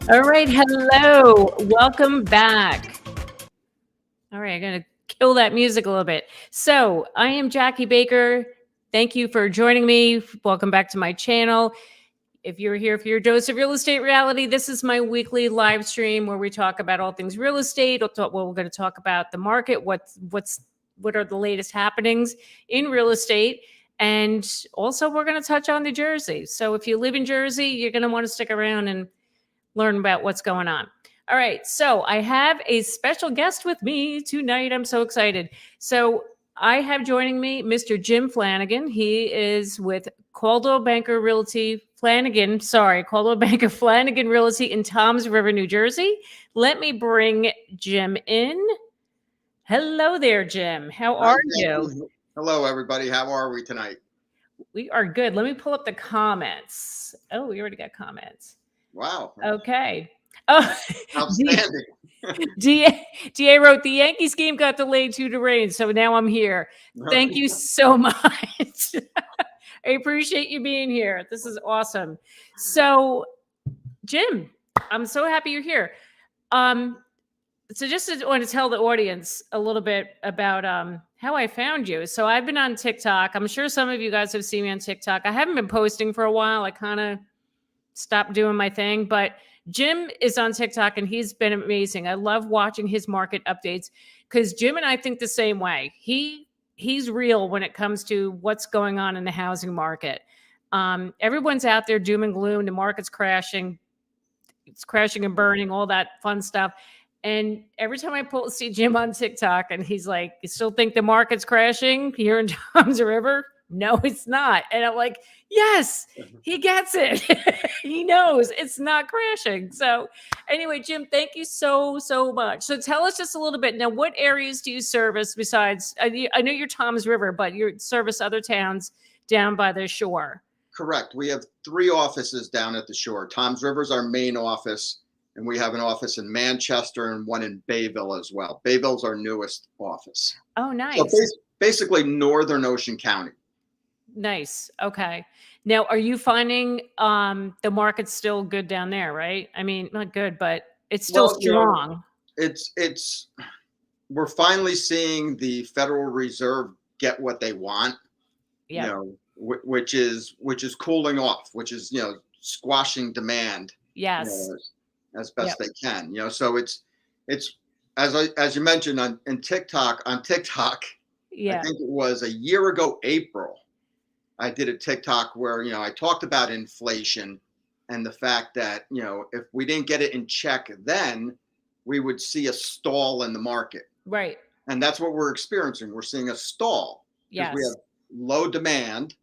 All right. Hello. Welcome back. All right. I'm going to kill that music a little bit. So I am Jackie Baker. Thank you for joining me. Welcome back to my channel. If you're here for your dose of real estate reality, this is my weekly live stream where we talk about all things real estate. We're going to talk about the market, what are the latest happenings in real estate. And also we're going to touch on New Jersey. So if you live in Jersey, you're going to want to stick around and learn about what's going on. All right. So I have a special guest with me tonight. I'm so excited. So I have joining me Mr. Jim Flanagan. He is with Coldwell Banker Realty, Coldwell Banker Flanagan Realty in Toms River, New Jersey. Let me bring Jim in. Hello there, Jim. How are you? Hello, everybody. How are we tonight? We are good. Let me pull up the comments. Oh, we already got comments. Wow. Okay. Oh, outstanding. DA wrote, the Yankees game got delayed due to rain, so now I'm here. Thank you so much. I appreciate you being here. This is awesome. So, Jim, I'm so happy you're here. So just want to tell the audience a little bit about how I found you. So I've been on TikTok. I'm sure some of you guys have seen me on TikTok. I haven't been posting for a while. I kind of stopped doing my thing, but Jim is on TikTok and he's been amazing. I love watching his market updates because Jim and I think the same way. He's real when it comes to what's going on in the housing market. Everyone's out there doom and gloom. The market's crashing. It's crashing and burning, all that fun stuff. And every time I see Jim on TikTok and he's like, you still think the market's crashing here in Toms River? No, it's not. And I'm like, yes, he gets it. He knows it's not crashing. So anyway, Jim, thank you so much. So tell us just a little bit now, what areas do you service besides, I know you're Toms River, but you service other towns down by the shore. Correct. We have 3 offices down at the shore. Toms River is our main office, and we have an office in Manchester and one in Bayville as well. Bayville's our newest office. Oh, nice. So basically Northern Ocean County. Nice. Okay. Now, are you finding the market's still good down there, right? I mean, not good, but it's still strong. It's we're finally seeing the Federal Reserve get what they want. Yeah. You know, which is cooling off, which is, squashing demand. Yes. As best they can. So it's as you mentioned on TikTok, yeah. I think it was a year ago, April, I did a TikTok where, I talked about inflation and the fact that, if we didn't get it in check, then we would see a stall in the market. Right. And that's what we're experiencing. We're seeing a stall because we have low demand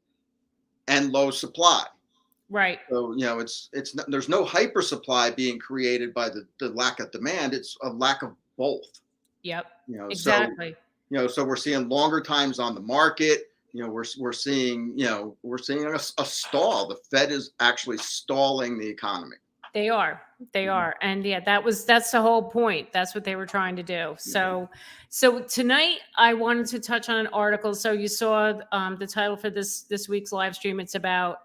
and low supply. Right. So, there's no hyper supply being created by the lack of demand. It's a lack of both. Yep. Exactly. So we're seeing longer times on the market. We're seeing a stall. The Fed is actually stalling the economy. They are. And that's the whole point. That's what they were trying to do. So tonight I wanted to touch on an article. So you saw the title for this week's live stream. It's about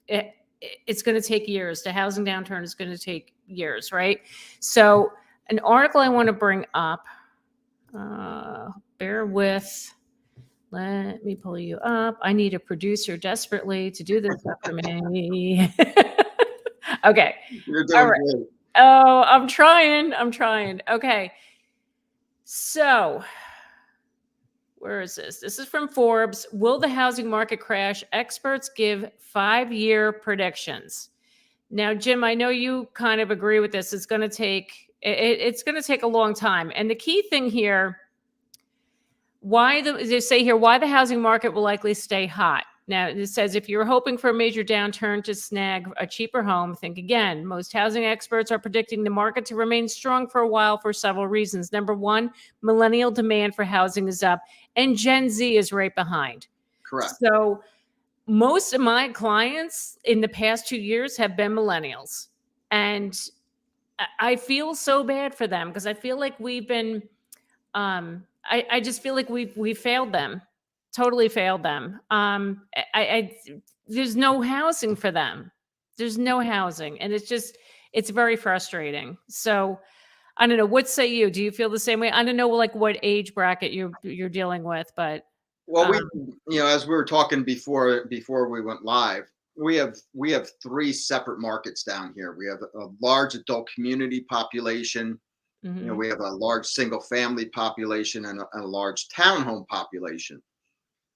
it's going to take years. The housing downturn is going to take years, right? So an article I want to bring up, bear with. Let me pull you up. I need a producer desperately to do this for me. Okay. You're doing great. Oh, I'm trying. Okay. So where is this? This is from Forbes. Will the housing market crash? Experts give 5-year predictions. Now, Jim, I know you kind of agree with this. It's going to take a long time. And the key thing here, they say here, why the housing market will likely stay hot. Now, it says, if you're hoping for a major downturn to snag a cheaper home, think again. Most housing experts are predicting the market to remain strong for a while for several reasons. Number one, millennial demand for housing is up, and Gen Z is right behind. Correct. So most of my clients in the past 2 years have been millennials. And I feel so bad for them because I feel like we've been, I just feel like we've failed them. Totally failed them. There's no housing for them. There's no housing. And it's just, it's very frustrating. So I don't know. What say you? Do you feel the same way? I don't know, like what age bracket you're dealing with, but Well, as we were talking before we went live, we have three separate markets down here. We have a large adult community population. mhm, We have a large single family population and a large townhome population.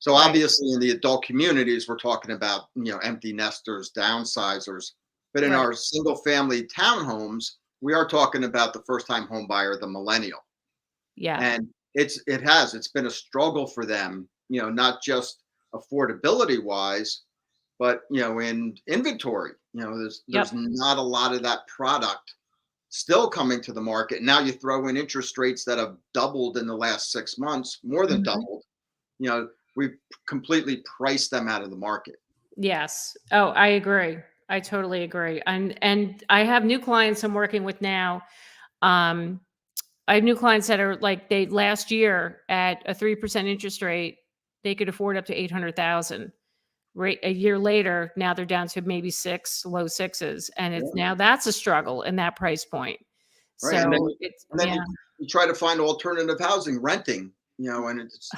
So right. obviously in the adult communities, we're talking about, empty nesters, downsizers. But in Right. our single family townhomes, we are talking about the first time home buyer, the millennial. Yeah. And it's been a struggle for them, not just affordability wise, but in inventory. There's Yep. not a lot of that product still coming to the market. Now you throw in interest rates that have doubled in the last 6 months, more than Mhm. doubled. We've completely priced them out of the market. Yes. Oh, I agree. I totally agree. And I have new clients I'm working with now. Um, I have new clients that are like they last year at a 3% interest rate, they could afford up to 800,000. Right a year later, now they're down to maybe six, low sixes, and it's Yeah. now that's a struggle in that price point. Right. And then So you, it's and then yeah, you try to find alternative housing, renting, and it's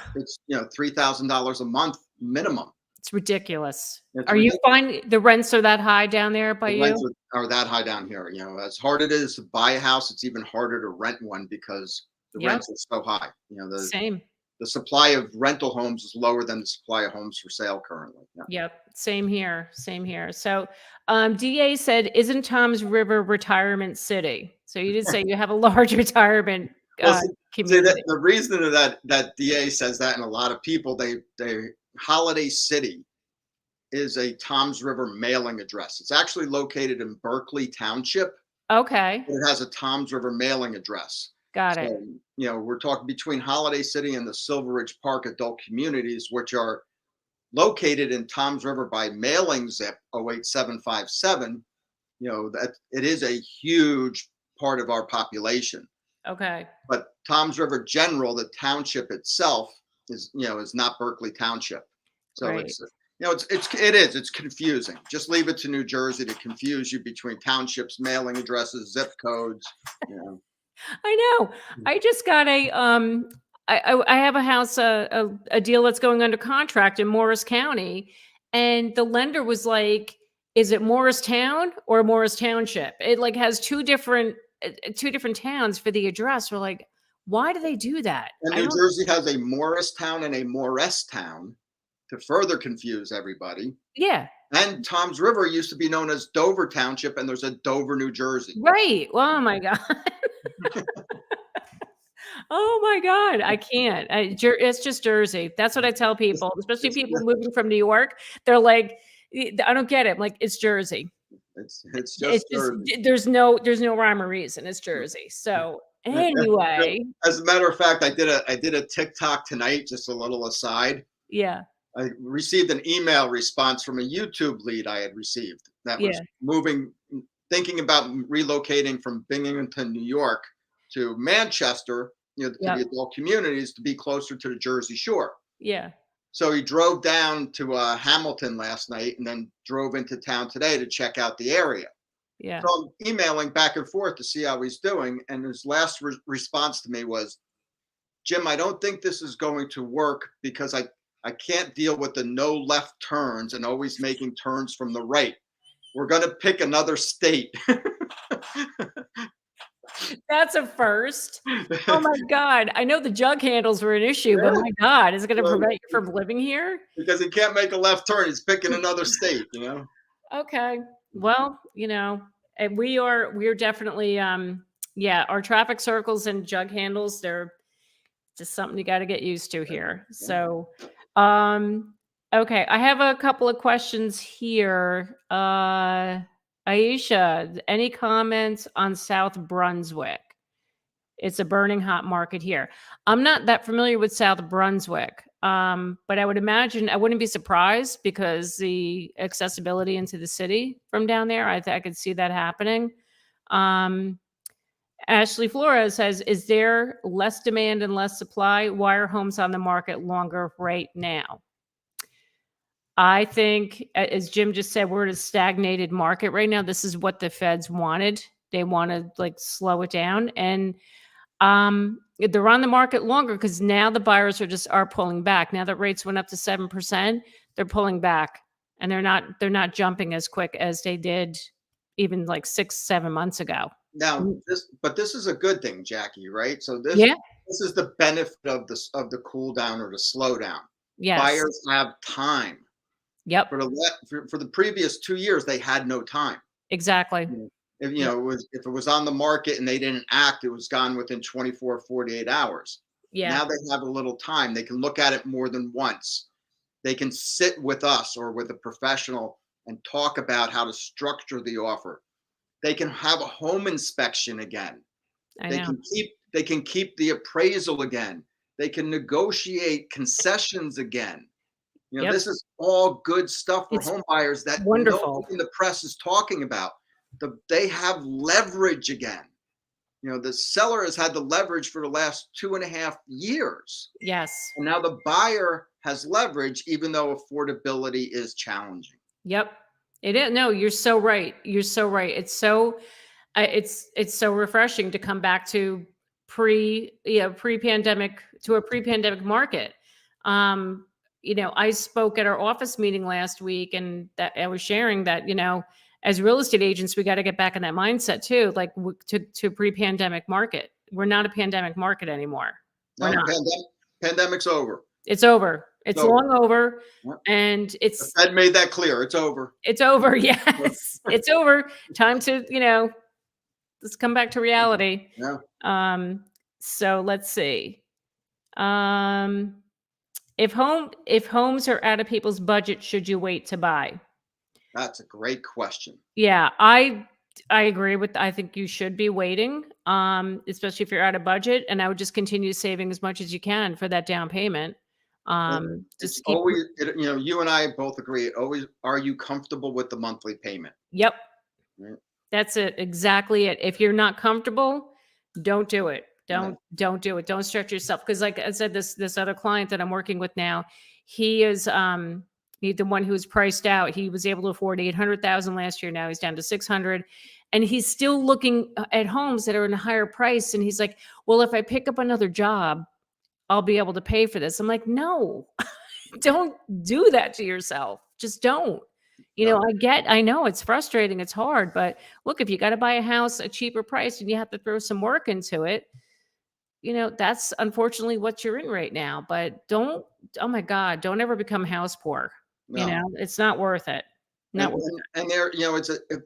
$3,000 a month minimum. it's ridiculous. It's Are you ridiculous. finding the rents are that high down there by The you? rents are that high down here. As hard it is to buy a house, it's even harder to rent one because the Yep, rents are so high. same. The supply of rental homes is lower than the supply of homes for sale currently. Yeah. Yep, same here, same here. So, DA said, "Isn't Tom's River retirement city?" So you did say you have a large retirement, Well, uh, see that community. the reason of that DA says that, and a lot of people, they Holiday City is a Tom's River mailing address. It's actually located in Berkeley Township. Okay, It has a Tom's River mailing address. got it. So, we're talking between Holiday City and the Silver Ridge Park adult communities, which are located in Tom's River by mailing zip 08757. That it is a huge part of our population. Okay, But Tom's River General, the township itself, is not Berkeley Township. So right. it's confusing. Just leave it to New Jersey to confuse you between townships, mailing addresses, zip codes. You know. I know. I just got I have a house, a deal that's going under contract in Morris County, and the lender was like, "Is it Morristown or Morris Township?" It like has two different towns for the address. We're like, "Why do they do that?" And I New don't. Jersey has a Morristown and a Morristown to further confuse everybody. Yeah, And Tom's River used to be known as Dover Township, and there's a Dover, New Jersey. right. Oh my god. Oh my god, I can't. It's just Jersey. That's what I tell It's, people, especially it's, people moving from New York. They're like, I don't get it." I'm like, "It's Jersey. it's It's just just Jersey. there's no rhyme or reason. It's Jersey." So anyway, As a matter of fact, I did a TikTok tonight. Just a little aside. yeah, I received an email response from a YouTube lead I had received that was yeah, thinking about relocating from Binghamton, New York, to Manchester, to the yep, adult communities to be closer to the Jersey Shore. yeah, So he drove down to Hamilton last night and then drove into town today to check out the area. yeah. So I'm emailing back and forth to see how he's doing. And his last response to me was, "Jim, I don't think this is going to work because I can't deal with the no left turns and always making turns from the right. We're going to pick another state." That's a first. Oh my god. I know the jug handles were an issue, but Yeah, my god, is it gonna well, prevent you from living here? because he can't make a left turn. He's picking another state. Okay. Well, and we are definitely yeah, our traffic circles and jug handles, they're just something you gotta get used to here. So okay, I have a couple of questions here. Aisha, any comments on South Brunswick? It's a burning hot market here. I'm not that familiar with South Brunswick, but I would imagine I wouldn't be surprised because the accessibility into the city from down there, I could see that happening. Um, Ashley Flores says, "Is there less demand and less supply? Why are homes on the market longer right now?" I think, as Jim just said, we're in a stagnated market right now. This is what the feds wanted They want to like slow it down, and they're on the market longer because now the buyers are pulling back. Now that rates went up to 7%, they're pulling back, and they're not jumping as quick as they did even like 6-7 months ago. Now, this is a good thing, Jackie, right? So Yeah. this is the benefit of the cool down or the slowdown. Yes. Buyers have time. Yep. For the previous 2 years, they had no time. Exactly. If if it was on the market and they didn't act, it was gone within 24, 48 hours. Yeah. Now they have a little time. They can look at it more than once. They can sit with us or with a professional and talk about how to structure the offer. They can have a home inspection again. They can keep the appraisal again. They can negotiate concessions again. This is all good stuff for home buyers that nobody in the press is talking about. They have leverage again. The seller has had the leverage for the last 2.5 years. Yes. And now the buyer has leverage, even though affordability is challenging. Yep. It is. No, you're so right. You're so right. It's so refreshing to come back to pre-pandemic market. I spoke at our office meeting last week, and that I was sharing that, as real estate agents, we got to get back in that mindset too, like to pre-pandemic market. We're not a pandemic market anymore. Pandemic's over. It's over. It's long over. Yep. And the Fed made that clear. It's over. It's over. Yes. It's over. Time to, let's come back to reality. Yeah. So let's see. If homes are out of people's budget, should you wait to buy? That's a great question. Yeah, I agree I think you should be waiting, especially if you're out of budget, and I would just continue saving as much as you can for that down payment. Just always, you and I both agree. Always, are you comfortable with the monthly payment? Yep. Right. That's it. Exactly it. If you're not comfortable, don't do it. Don't do it. Don't stretch yourself. Because like I said, this other client that I'm working with now, he is the one who's priced out. He was able to afford $800,000 last year. Now he's down to $600,000, and he's still looking at homes that are in a higher price. And he's like, well, if I pick up another job, I'll be able to pay for this. I'm like, no, don't do that to yourself. Just don't. I know it's frustrating. It's hard, but look, if you got to buy a house a cheaper price and you have to throw some work into it, that's unfortunately what you're in right now. But oh my God, don't ever become house poor. No. It's not worth it. And there,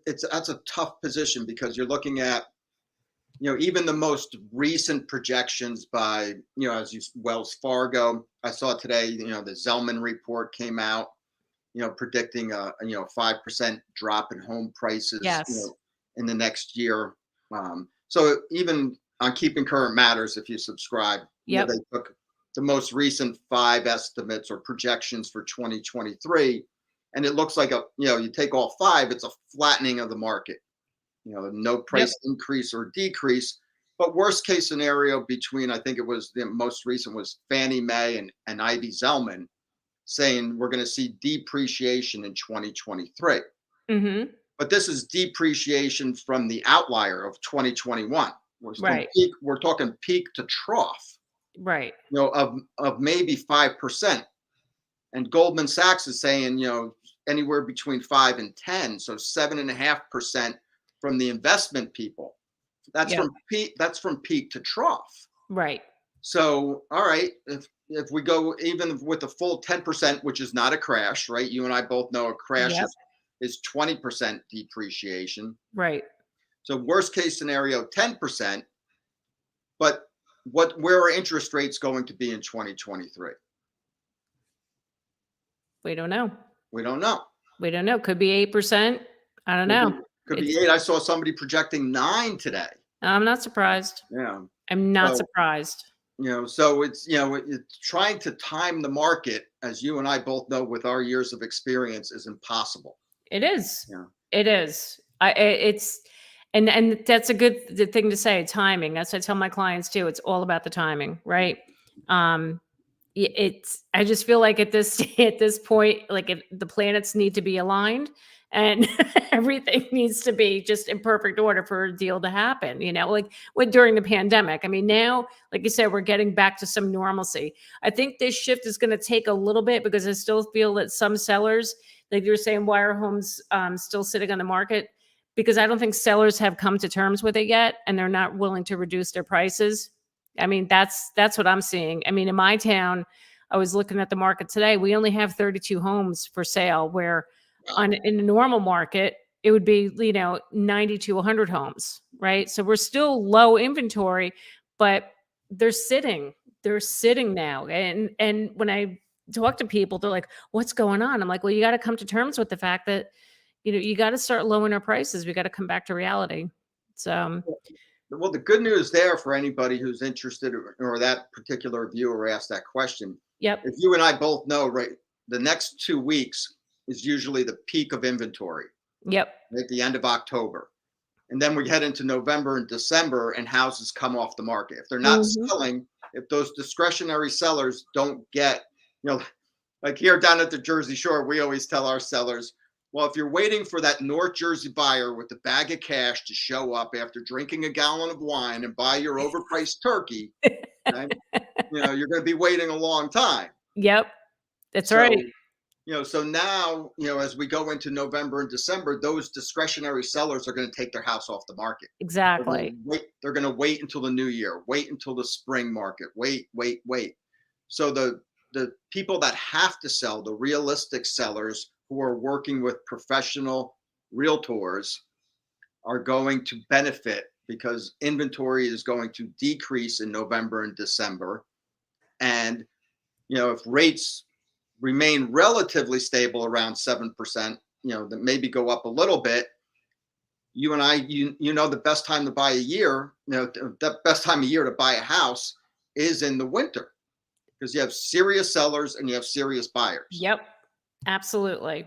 that's a tough position because you're looking at, even the most recent projections by, Wells Fargo. I saw today, the Zelman report came out, predicting a 5% drop in home prices, in the next year. So even on Keeping Current Matters, if you subscribe, they took the most recent 5 estimates or projections for 2023, and it looks like you take all 5, it's a flattening of the market. No price increase or decrease, but worst case scenario between, I think it was the most recent was Fannie Mae and Ivy Zelman saying we're going to see depreciation in 2023. Mm-hmm. But this is depreciation from the outlier of 2021. We're talking peak to trough. Right. Of maybe 5%. And Goldman Sachs is saying, anywhere between 5 and 10, so 7.5% from the investment people. That's from peak to trough. Right. So, all right, if we go even with a full 10%, which is not a crash, right? You and I both know a crash is 20% depreciation. Right. So worst case scenario, 10%. But where are interest rates going to be in 2023? We don't know. We don't know. Could be 8%. I don't know. Could be 8. I saw somebody projecting 9 today. I'm not surprised. Yeah. I'm not surprised. So it's trying to time the market, as you and I both know with our years of experience, is impossible. It is. Yeah. It is. And that's a good thing to say, timing. That's what I tell my clients too. It's all about the timing, right? I just feel like at this point, like the planets need to be aligned, and everything needs to be just in perfect order for a deal to happen, like during the pandemic. I mean, now, like you said, we're getting back to some normalcy. I think this shift is going to take a little bit, because I still feel that some sellers, like you were saying, why are homes still sitting on the market? Because I don't think sellers have come to terms with it yet, and they're not willing to reduce their prices. I mean, that's what I'm seeing. I mean, in my town, I was looking at the market today. We only have 32 homes for sale, where in a normal market, it would be, 90 to 100 homes, right? So we're still low inventory, but they're sitting now. And when I talk to people, they're like, what's going on? I'm like, well, you got to come to terms with the fact that, you got to start lowering our prices. We got to come back to reality. So, Well, the good news there for anybody who's interested, or that particular viewer asked that question. yep. If you and I both know, right, the next 2 weeks is usually the peak of inventory Yep. at the end of October. And then we head into November and December, and houses come off the market. If they're not selling, if those discretionary sellers don't get, like here down at the Jersey Shore, we always tell our sellers, well, if you're waiting for that North Jersey buyer with a bag of cash to show up after drinking a gallon of wine and buy your overpriced turkey, right, you're going to be waiting a long time. Yep. That's right. So now, as we go into November and December, those discretionary sellers are going to take their house off the market. Exactly. They're going to wait until the new year, wait until the spring market, wait. So the people that have to sell, the realistic sellers who are working with professional realtors, are going to benefit, because inventory is going to decrease in November and December. And, if rates remain relatively stable around 7%, that maybe go up a little bit, you and I, the best time to buy a year, the best time of year to buy a house is in the winter, because you have serious sellers and you have serious buyers. Yep. Absolutely.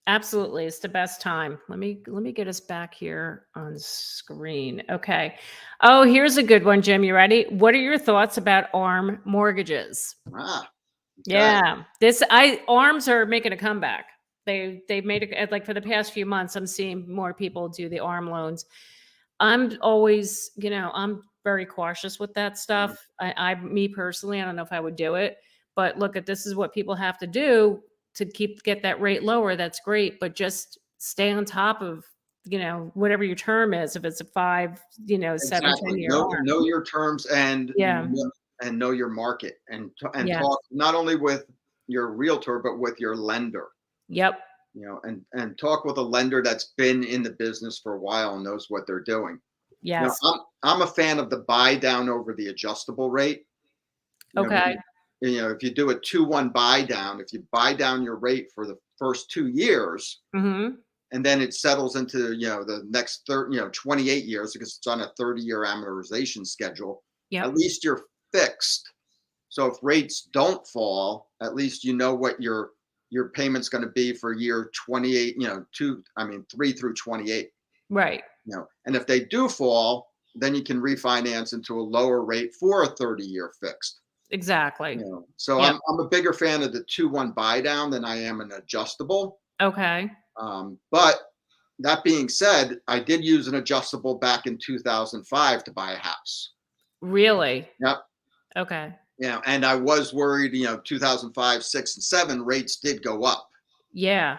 Absolutely. It's the best time. Let me get us back here on screen. Okay. Oh, here's a good one, Jim. You ready? What are your thoughts about ARM mortgages? Okay. Yeah. ARMs are making a comeback. They've made it, like, for the past few months, I'm seeing more people do the ARM loans. I'm always, I'm very cautious with that stuff. Me personally, I don't know if I would do it, but look, this is what people have to do to get that rate lower. That's great, but just stay on top of, whatever your term is. If it's a 5, 7, Exactly. 10 year. Know your terms, and and know your market, and talk not only with your realtor, but with your lender. Yep. And talk with a lender that's been in the business for a while and knows what they're doing. Yes. I'm a fan of the buy down over the adjustable rate. Okay. If you do a 2-1 buy down, if you buy down your rate for the first 2 years, and then it settles into, the next 28 years, because it's on a 30-year amortization schedule, at least you're fixed. So if rates don't fall, at least you know what your payment's going to be for year 28, 3 through 28. Right. And if they do fall, then you can refinance into a lower rate for a 30-year fixed. Exactly. So I'm a bigger fan of the 2-1 buy down than I am an adjustable. Okay. But that being said, I did use an adjustable back in 2005 to buy a house. Really? Yep. Okay. And I was worried, 2005, 6, and 7 rates did go up. Yeah.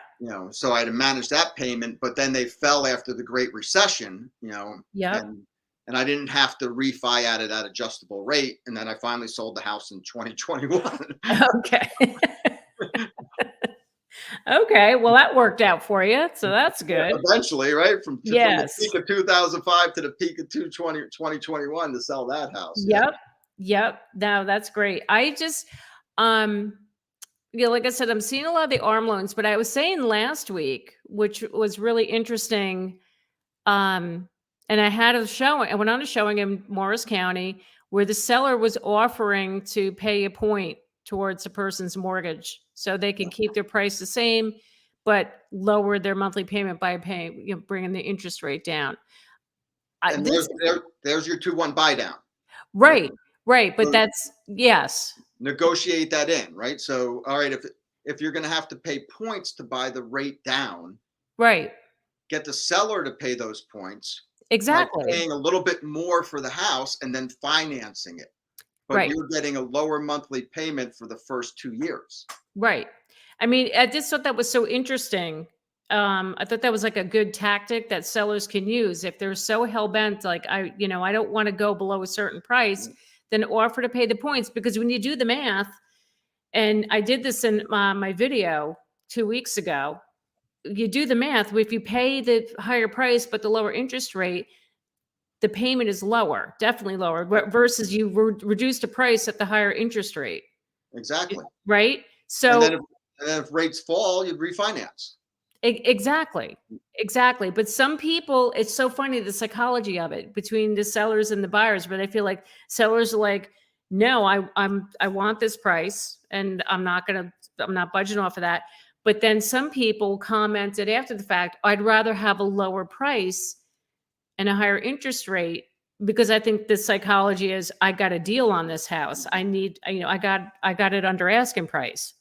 So I had to manage that payment, but then they fell after the Great Recession, Yep. and I didn't have to refi at that adjustable rate. And then I finally sold the house in 2021. Okay. Okay. Well, that worked out for you. So that's good. Eventually, right? From the Yes. peak of 2005 to the peak of 2021 to sell that house. Yep. Yep. No, that's great. I just, like I said, I'm seeing a lot of the ARM loans, but I was saying last week, which was really interesting. And I had I went on a showing in Morris County where the seller was offering to pay a point towards a person's mortgage so they can keep their price the same, but lower their monthly payment by paying, bringing the interest rate down. And there's your 2-1 buy down. Right. But yes. Negotiate that in, right? So, all right, if you're going to have to pay points to buy the rate down, Right. get the seller to pay those points by Exactly. paying a little bit more for the house and then financing it. But Right. you're getting a lower monthly payment for the first 2 years. Right. I mean, I just thought that was so interesting. I thought that was like a good tactic that sellers can use if they're so hell bent, like I don't want to go below a certain price, then offer to pay the points because when you do the math, and I did this in my video 2 weeks ago, you do the math. If you pay the higher price but the lower interest rate, the payment is lower, definitely lower, versus you reduce the price at the higher interest rate, Exactly. right? And So then if rates fall, you'd refinance. Exactly. Exactly. But some people, it's so funny the psychology of it between the sellers and the buyers, but I feel like sellers are like, no, I want this price and I'm not budging off of that. But then some people commented after the fact, I'd rather have a lower price and a higher interest rate because I think the psychology is I got a deal on this house. I got it under asking price.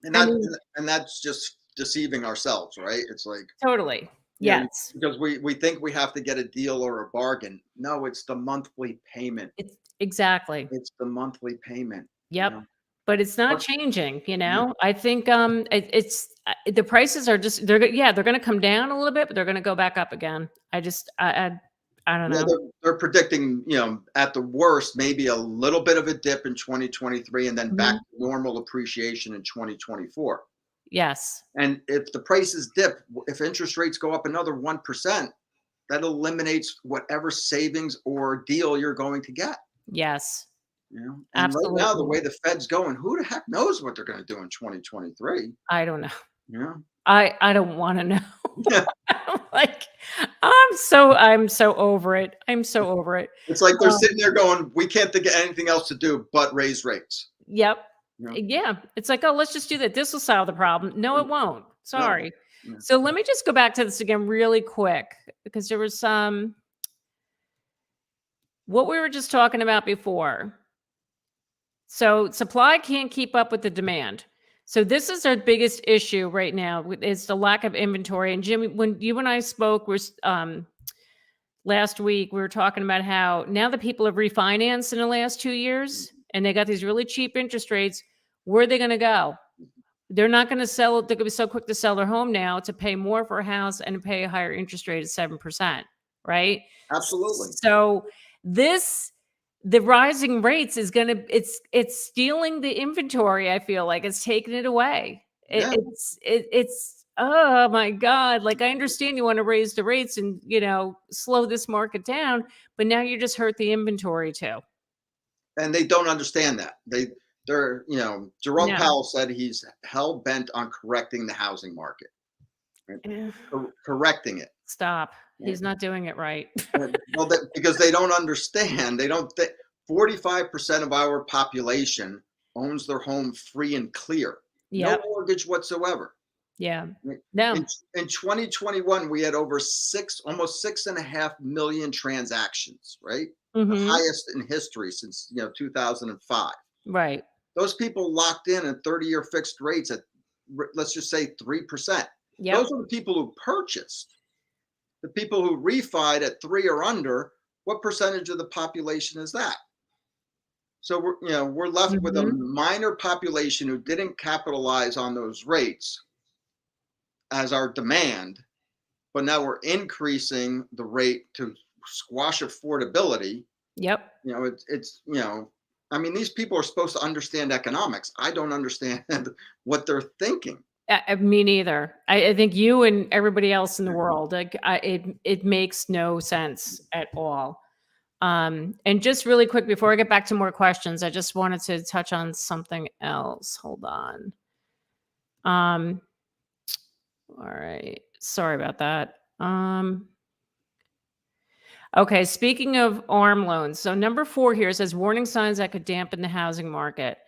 And I that mean, and that's just deceiving ourselves, right? It's like, totally. you know, Yes. because we think we have to get a deal or a bargain. No, it's the monthly payment. It's exactly. It's the monthly payment, you Yep. know? But it's not But changing, yeah, I think, the prices are just they're gonna come down a little bit, but they're gonna go back up again. I don't yeah, know. they're predicting, at the worst, maybe a little bit of a dip in 2023 and then back Mhm. to normal appreciation in 2024. Yes. And if the prices dip, if interest rates go up another 1%, that eliminates whatever savings or deal you're going to get. Yes. And right now, the Absolutely. way the Fed's going, who the heck knows what they're going to do in 2023? I don't know. Yeah. I don't wanna know. Yeah. I'm like, I'm so over it. I'm so over it. It's like they're Um, sitting there going, we can't think of anything else to do but raise rates. yep. You know? Yeah. It's like, "Oh, let's just do that. This will solve the problem." No, it won't. No. Sorry. Yeah. So let me just go back to this again really quick because there was some what we were just talking about before. So supply can't keep up with the demand. So this is our biggest issue right now is the lack of inventory. And Jimmy, when you and I spoke was last week, we were talking about how now that people have refinanced in the last 2 years and they got these really cheap interest rates, where are they going to go? They're not going to sell it. They're going to be so quick to sell their home now to pay more for a house and pay a higher interest rate of 7%, right? Absolutely. So this the rising rates is going to it's stealing the inventory. I feel like it's taking it away. Yeah. It's oh my god, like I understand you want to raise the rates and slow this market down, but now you just hurt the inventory too. And they don't understand that. Jerome No. Powell said he's hell bent on correcting the housing market, right? Eh, Correcting it. Stop. Yeah. He's not doing it right. Well, because they don't understand. They don't think 45% of our population owns their home free and clear, no Yep. mortgage whatsoever. Yeah. Right? No. In 2021, we had over almost 6.5 million transactions, right? The Mhm. highest in history since 2005. Right. Those people locked in at 30-year fixed rates at, let's just say, 3%. Yep. Those are the people who purchased. The people who refied at 3 or under, what percentage of the population is that? So we're left with a Mhm. minor population who didn't capitalize on those rates as our demand, but now we're increasing the rate to squash affordability. Yep. I mean, these people are supposed to understand economics. I don't understand what they're thinking. Me neither. I think you and everybody else in the world, like, it makes no sense at all. And just really quick before I get back to more questions, I just wanted to touch on something else. Hold on. All right. Sorry about that. Okay. Speaking of ARM loans, so number 4 here says warning signs that could dampen the housing market.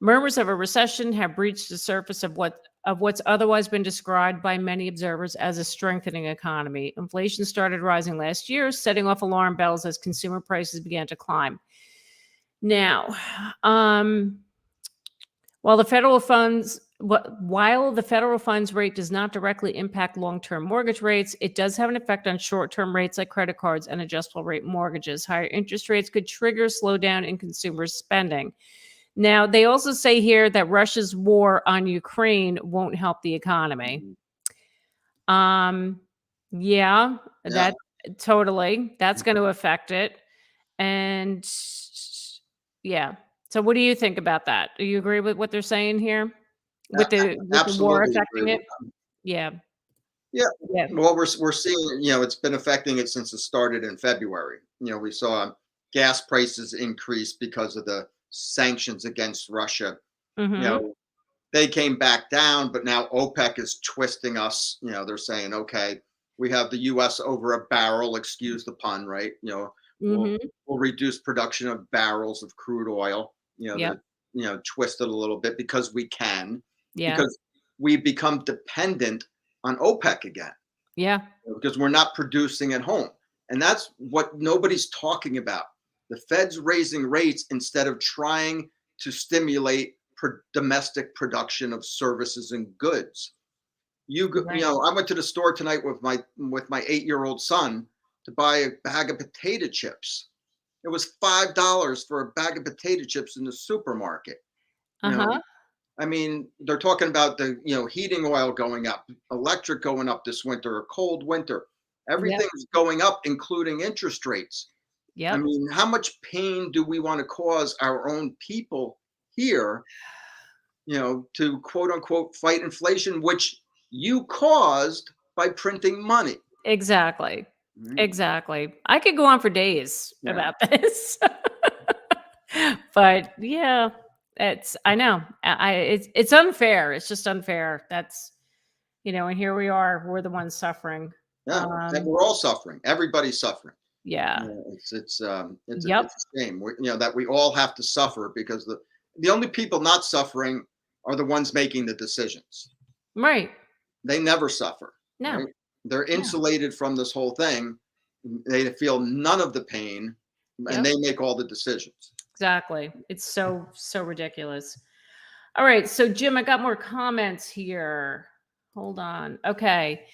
Murmurs of a recession have breached the surface of what's otherwise been described by many observers as a strengthening economy. Inflation started rising last year, setting off alarm bells as consumer prices began to climb. Now, while the federal funds While the federal funds rate does not directly impact long-term mortgage rates, it does have an effect on short-term rates like credit cards and adjustable rate mortgages. Higher interest rates could trigger slowdown in consumer spending. Now, they also say here that Russia's war on Ukraine won't help the economy. Um, yeah, that totally. That's going to affect it. And yeah. So what do you think about that? Do you agree with what they're saying here? With the war Absolutely affecting agree it? with that. Yeah. Yeah. Yeah. Well, we're seeing, it's been affecting it since it started in February. We saw gas prices increase because of the sanctions against Russia. You Mhm. know, they came back down, but now OPEC is twisting us. They're saying, okay, we have the US over a barrel, excuse the pun, right? We'll Mhm. we'll reduce production of barrels of crude oil, Yep. twist it a little bit because we can, Yeah. because we become dependent on OPEC again Yeah. because we're not producing at home. And that's what nobody's talking about. The Fed's raising rates instead of trying to stimulate domestic production of services and goods. Right. I went to the store tonight with my 8-year-old son to buy a bag of potato chips. It was $5 for a bag of potato chips in the supermarket. You Uh-huh. know, I mean, they're talking about the heating oil going up, electric going up this winter, a cold winter. Yep. Everything's going up, including interest rates. I Yep. mean, how much pain do we want to cause our own people here, to quote unquote fight inflation, which you caused by printing money? Exactly. Right? Exactly. I could go on for days Yeah. about this. But yeah, I know. It's unfair. It's just unfair. And here we are, we're the ones suffering. Yeah. And Um, we're all suffering. Everybody's suffering. yeah. It's Yep. a shame. That we all have to suffer because the only people not suffering are the ones making the decisions. Right. They never suffer, No. right? They're No. insulated from this whole thing. They feel none of the pain, and Yep. they make all the decisions. Exactly. It's so ridiculous. All right, so Jim, I got more comments here. Hold on. Okay.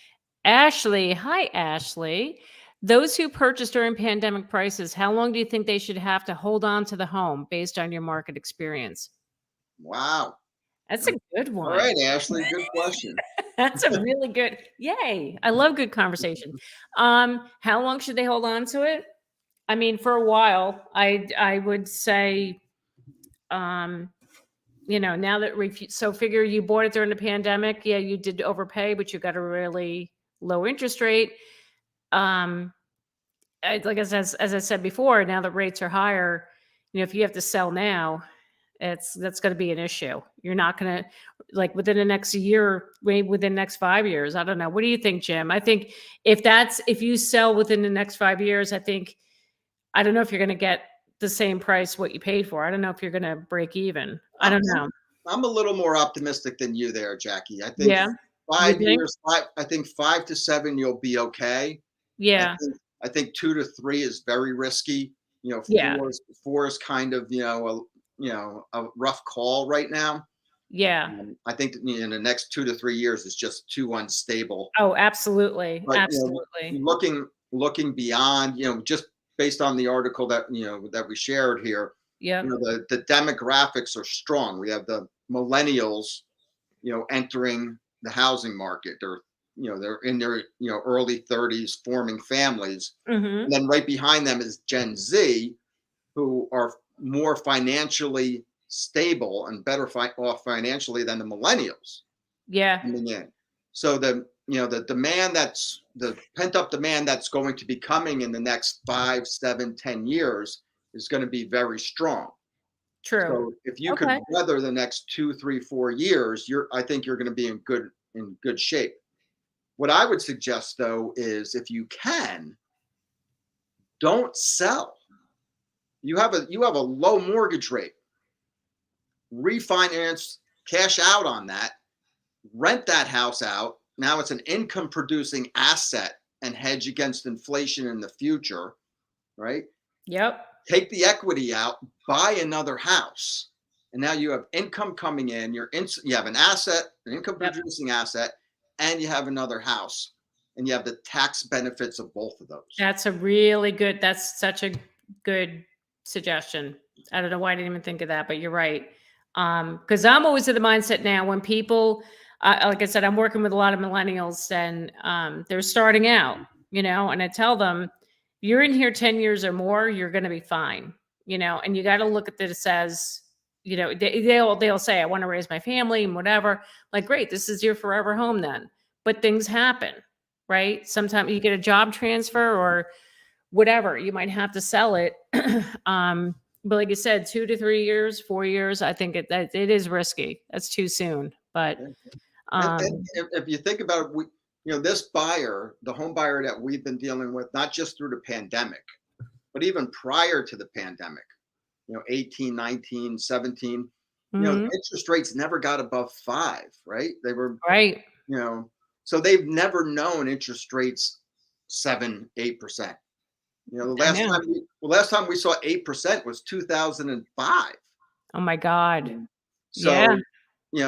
Ashley, hi Ashley. Those who purchased during pandemic prices, how long do you think they should have to hold on to the home based on your market experience? Wow. That's a good All one. right, Ashley. Good question. That's a really good. Yay. I love good conversation. How long should they hold on to it? I mean, for a while, I would say um now that so figure you bought it during the pandemic. Yeah, you did overpay, but you got a really low interest rate. Um, like as I said before, now that rates are higher, if you have to sell now, that's going to be an issue. You're not going to like within the next year, maybe within the next 5 years. I don't know. What do you think, Jim? I think if you sell within the next 5 years, I don't know if you're going to get the same price what you paid for. I don't know if you're going to break even. I I'm, don't know. I'm a little more optimistic than you there, Jackie. I think Yeah. You five think? years, five, I think 5 to 7, you'll be okay. I Yeah. think I think 2 to 3 is very risky. Yeah. Four is kind of a rough call right now. Yeah. I think that in the next 2 to 3 years is just too unstable. Oh, absolutely. But Absolutely. looking beyond, just based on the article that we shared here, Yep. the demographics are strong. We have the millennials, entering the housing market. They're in their early 30s forming families, and Mhm. then right behind them is Gen Z, who are more financially stable and better off financially than the millennials Yeah. coming in. So the pent up demand that's going to be coming in the next 5, 7, 10 years is going to be very strong. True. So if you could Okay. weather the next 2, 3, 4 years, I think you're going to be in good shape. What I would suggest though is if you can, don't sell. You have a low mortgage rate. Refinance, cash out on that, rent that house out. Now it's an income producing asset and hedge against inflation in the future, right? Yep. Take the equity out, buy another house, and now you have income coming in. You have an asset, an income producing asset, and you have another house, and you have the tax benefits of both of those. That's such a good suggestion. I don't know why I didn't even think of that, but you're right. Because I'm always in the mindset now when people, like I said, I'm working with a lot of millennials and they're starting out, and I tell them, you're in here 10 years or more, you're going to be fine, and you got to look at this as, they'll say, I want to raise my family and whatever. Like, great, this is your forever home then. But things happen, right? Sometimes you get a job transfer or whatever, you might have to sell it. But like you said, 2 to 3 years, 4 years, I think it is risky. That's too soon. But and if you think about it, this buyer, the home buyer that we've been dealing with, not just through the pandemic, but even prior to the pandemic, 18, 19, 17, interest rates never got above 5, right? They were right. So they've never known interest rates 7, 8%. The last time we saw 8% was 2005. Oh my God. So,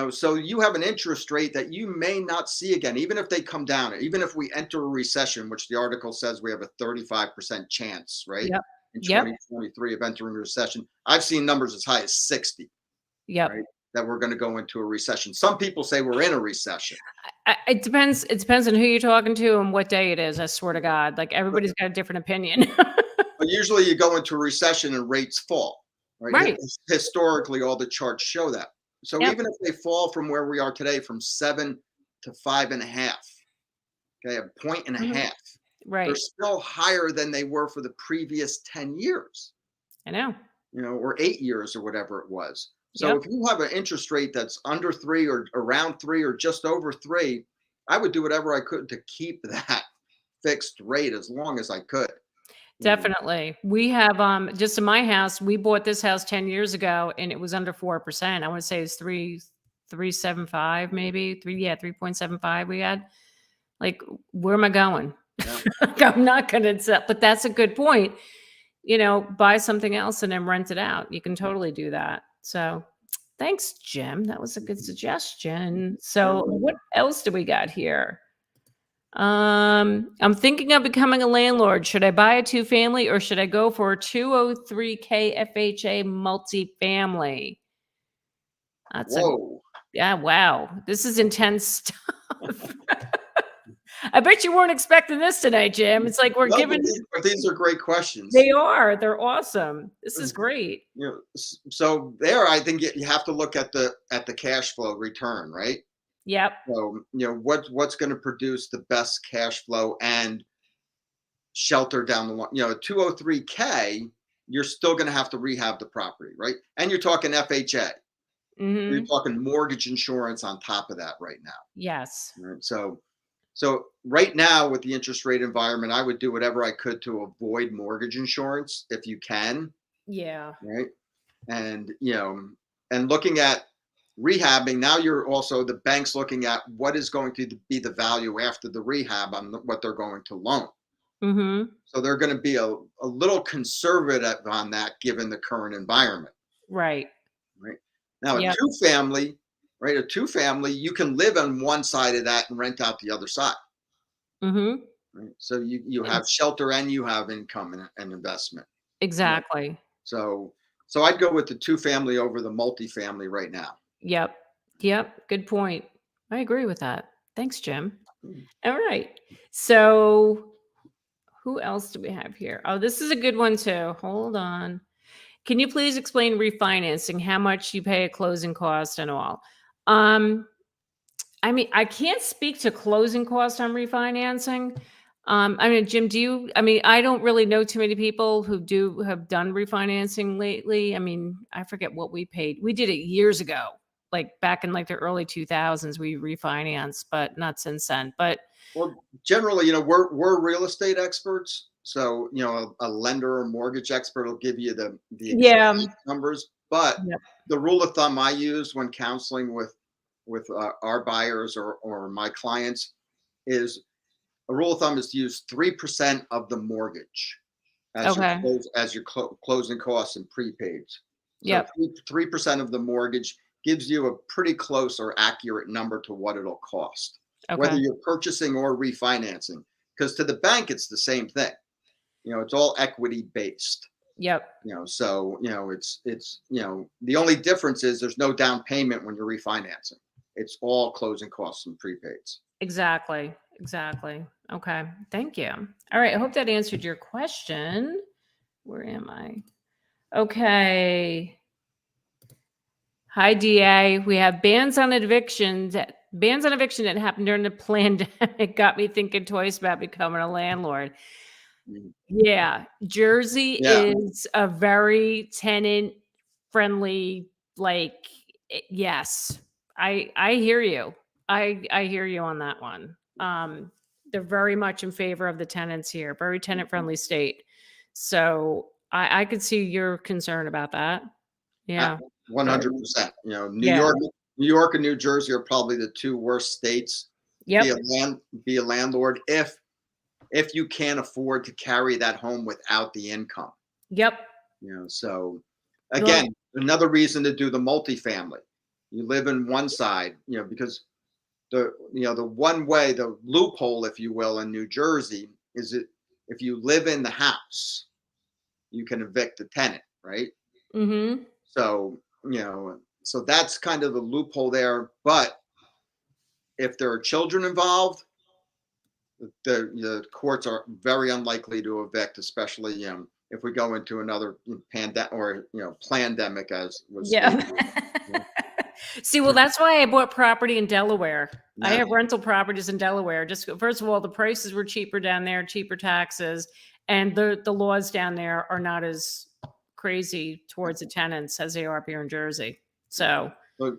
so you have an interest rate that you may not see again, even if they come down, even if we enter a recession, which the article says we have a 35% chance, right? Yep. In 2023 of entering a recession. I've seen numbers as high as 60. Yep. Right? That we're going to go into a recession. Some people say we're in a recession. It depends. It depends on who you're talking to and what day it is. I swear to God, like everybody's got a different opinion. But usually you go into a recession and rates fall, right? Historically, all the charts show that. So even if they fall from where we are today, from 7 to 5.5, okay, a point and a half, right? They're still higher than they were for the previous 10 years. I know. Or 8 years or whatever it was. So if you have an interest rate that's under 3 or around 3 or just over 3, I would do whatever I could to keep that fixed rate as long as I could. Definitely. We have just in my house, we bought this house 10 years ago and it was under 4%. I want to say it's 3.75 maybe. 3.75 we had. Like, where am I going? I'm not going to sell, but that's a good point. Buy something else and then rent it out. You can totally do that. So thanks, Jim. That was a good suggestion. So what else do we got here? I'm thinking of becoming a landlord. Should I buy a 2-family or should I go for a 203K FHA multifamily? Whoa. Wow. This is intense stuff. I bet you weren't expecting this tonight, Jim. It's like we're giving. These are great questions. They are. They're awesome. This is great. So there, I think you have to look at the cash flow return, right? Yep. So what's going to produce the best cash flow and shelter down the line? 203K, you're still going to have to rehab the property, right? And you're talking FHA. Mm-hmm. You're talking mortgage insurance on top of that right now. Yes. Right? So right now with the interest rate environment, I would do whatever I could to avoid mortgage insurance if you can. Yeah. Right. And, and looking at rehabbing, now you're also, the bank's looking at what is going to be the value after the rehab on what they're going to loan. Mm-hmm. So they're going to be a little conservative on that given the current environment. Right. Right. Now, a 2-family, right? A 2-family, you can live on one side of that and rent out the other side. Mm-hmm. Right? So you have shelter and you have income and investment. Exactly. Right? So I'd go with the 2-family over the multifamily right now. Yep. Good point. I agree with that. Thanks, Jim. All right. So who else do we have here? Oh, this is a good one too. Hold on. Can you please explain refinancing, how much you pay a closing cost and all? I mean, I can't speak to closing costs on refinancing. Jim, I don't really know too many people who have done refinancing lately. I mean, I forget what we paid. We did it years ago, like back in like the early 2000s, we refinanced, but not since then. But well, generally, we're real estate experts. So, a lender or mortgage expert will give you the exact numbers. But the rule of thumb I use when counseling with our buyers or my clients is a rule of thumb is to use 3% of the mortgage as your closing costs and prepaids. Yep. So 3% of the mortgage gives you a pretty close or accurate number to what it'll cost, whether Okay. you're purchasing or refinancing. Because to the bank, it's the same thing. It's all equity based. Yep. So it's the only difference is there's no down payment when you're refinancing. It's all closing costs and prepaids. Exactly. Exactly. Okay. Thank you. All right. I hope that answered your question. Where am I? Okay. Hi, DA. We have bans on eviction that happened during the pandemic got me thinking twice about becoming a landlord. Mhm. Yeah, Jersey Yeah. is a very tenant friendly, like yes. I hear you. I hear you on that one. They're very much in favor of the tenants here, very tenant friendly state. So I could see your concern about that. Yeah. 100%. Yeah. New York and New Jersey are probably the two worst states to Yep. be a landlord if you can't afford to carry that home without the income. Yep. So Well, again, another reason to do the multifamily. You live in one side, because the the loophole, if you will, in New Jersey is that if you live in the house, you can evict the tenant, right? mm-hmm. So, so that's kind of the loophole there. But if there are children involved, the courts are very unlikely to evict, especially if we go into another pandemic or plandemic, as was Yeah. stated. Yeah. See, well, that's why I bought property in Delaware. I Yeah. have rental properties in Delaware. Just first of all, the prices were cheaper down there, cheaper taxes, and the laws down there are not as crazy towards the tenants as they are up here in Jersey. So, So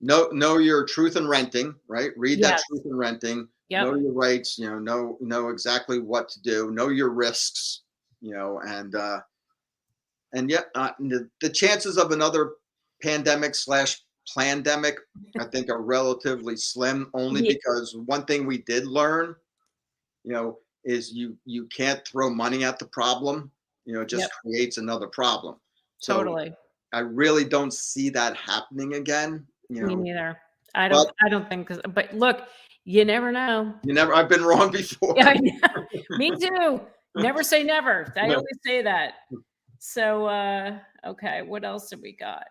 know your truth in renting, right? Read that yes, truth in renting. yep, Know your rights. Know exactly what to do. Know your risks. And yet the chances of another pandemic slash plandemic, I think, are relatively slim. Only yeah, because one thing we did learn, is you can't throw money at the problem. It yep, just creates another problem. So totally. I really don't see that happening again. Me neither. But I don't think. But look, you never know. I've been wrong before. Yeah, I know. Me too. Never say never. I always say that. So, okay, what else have we got?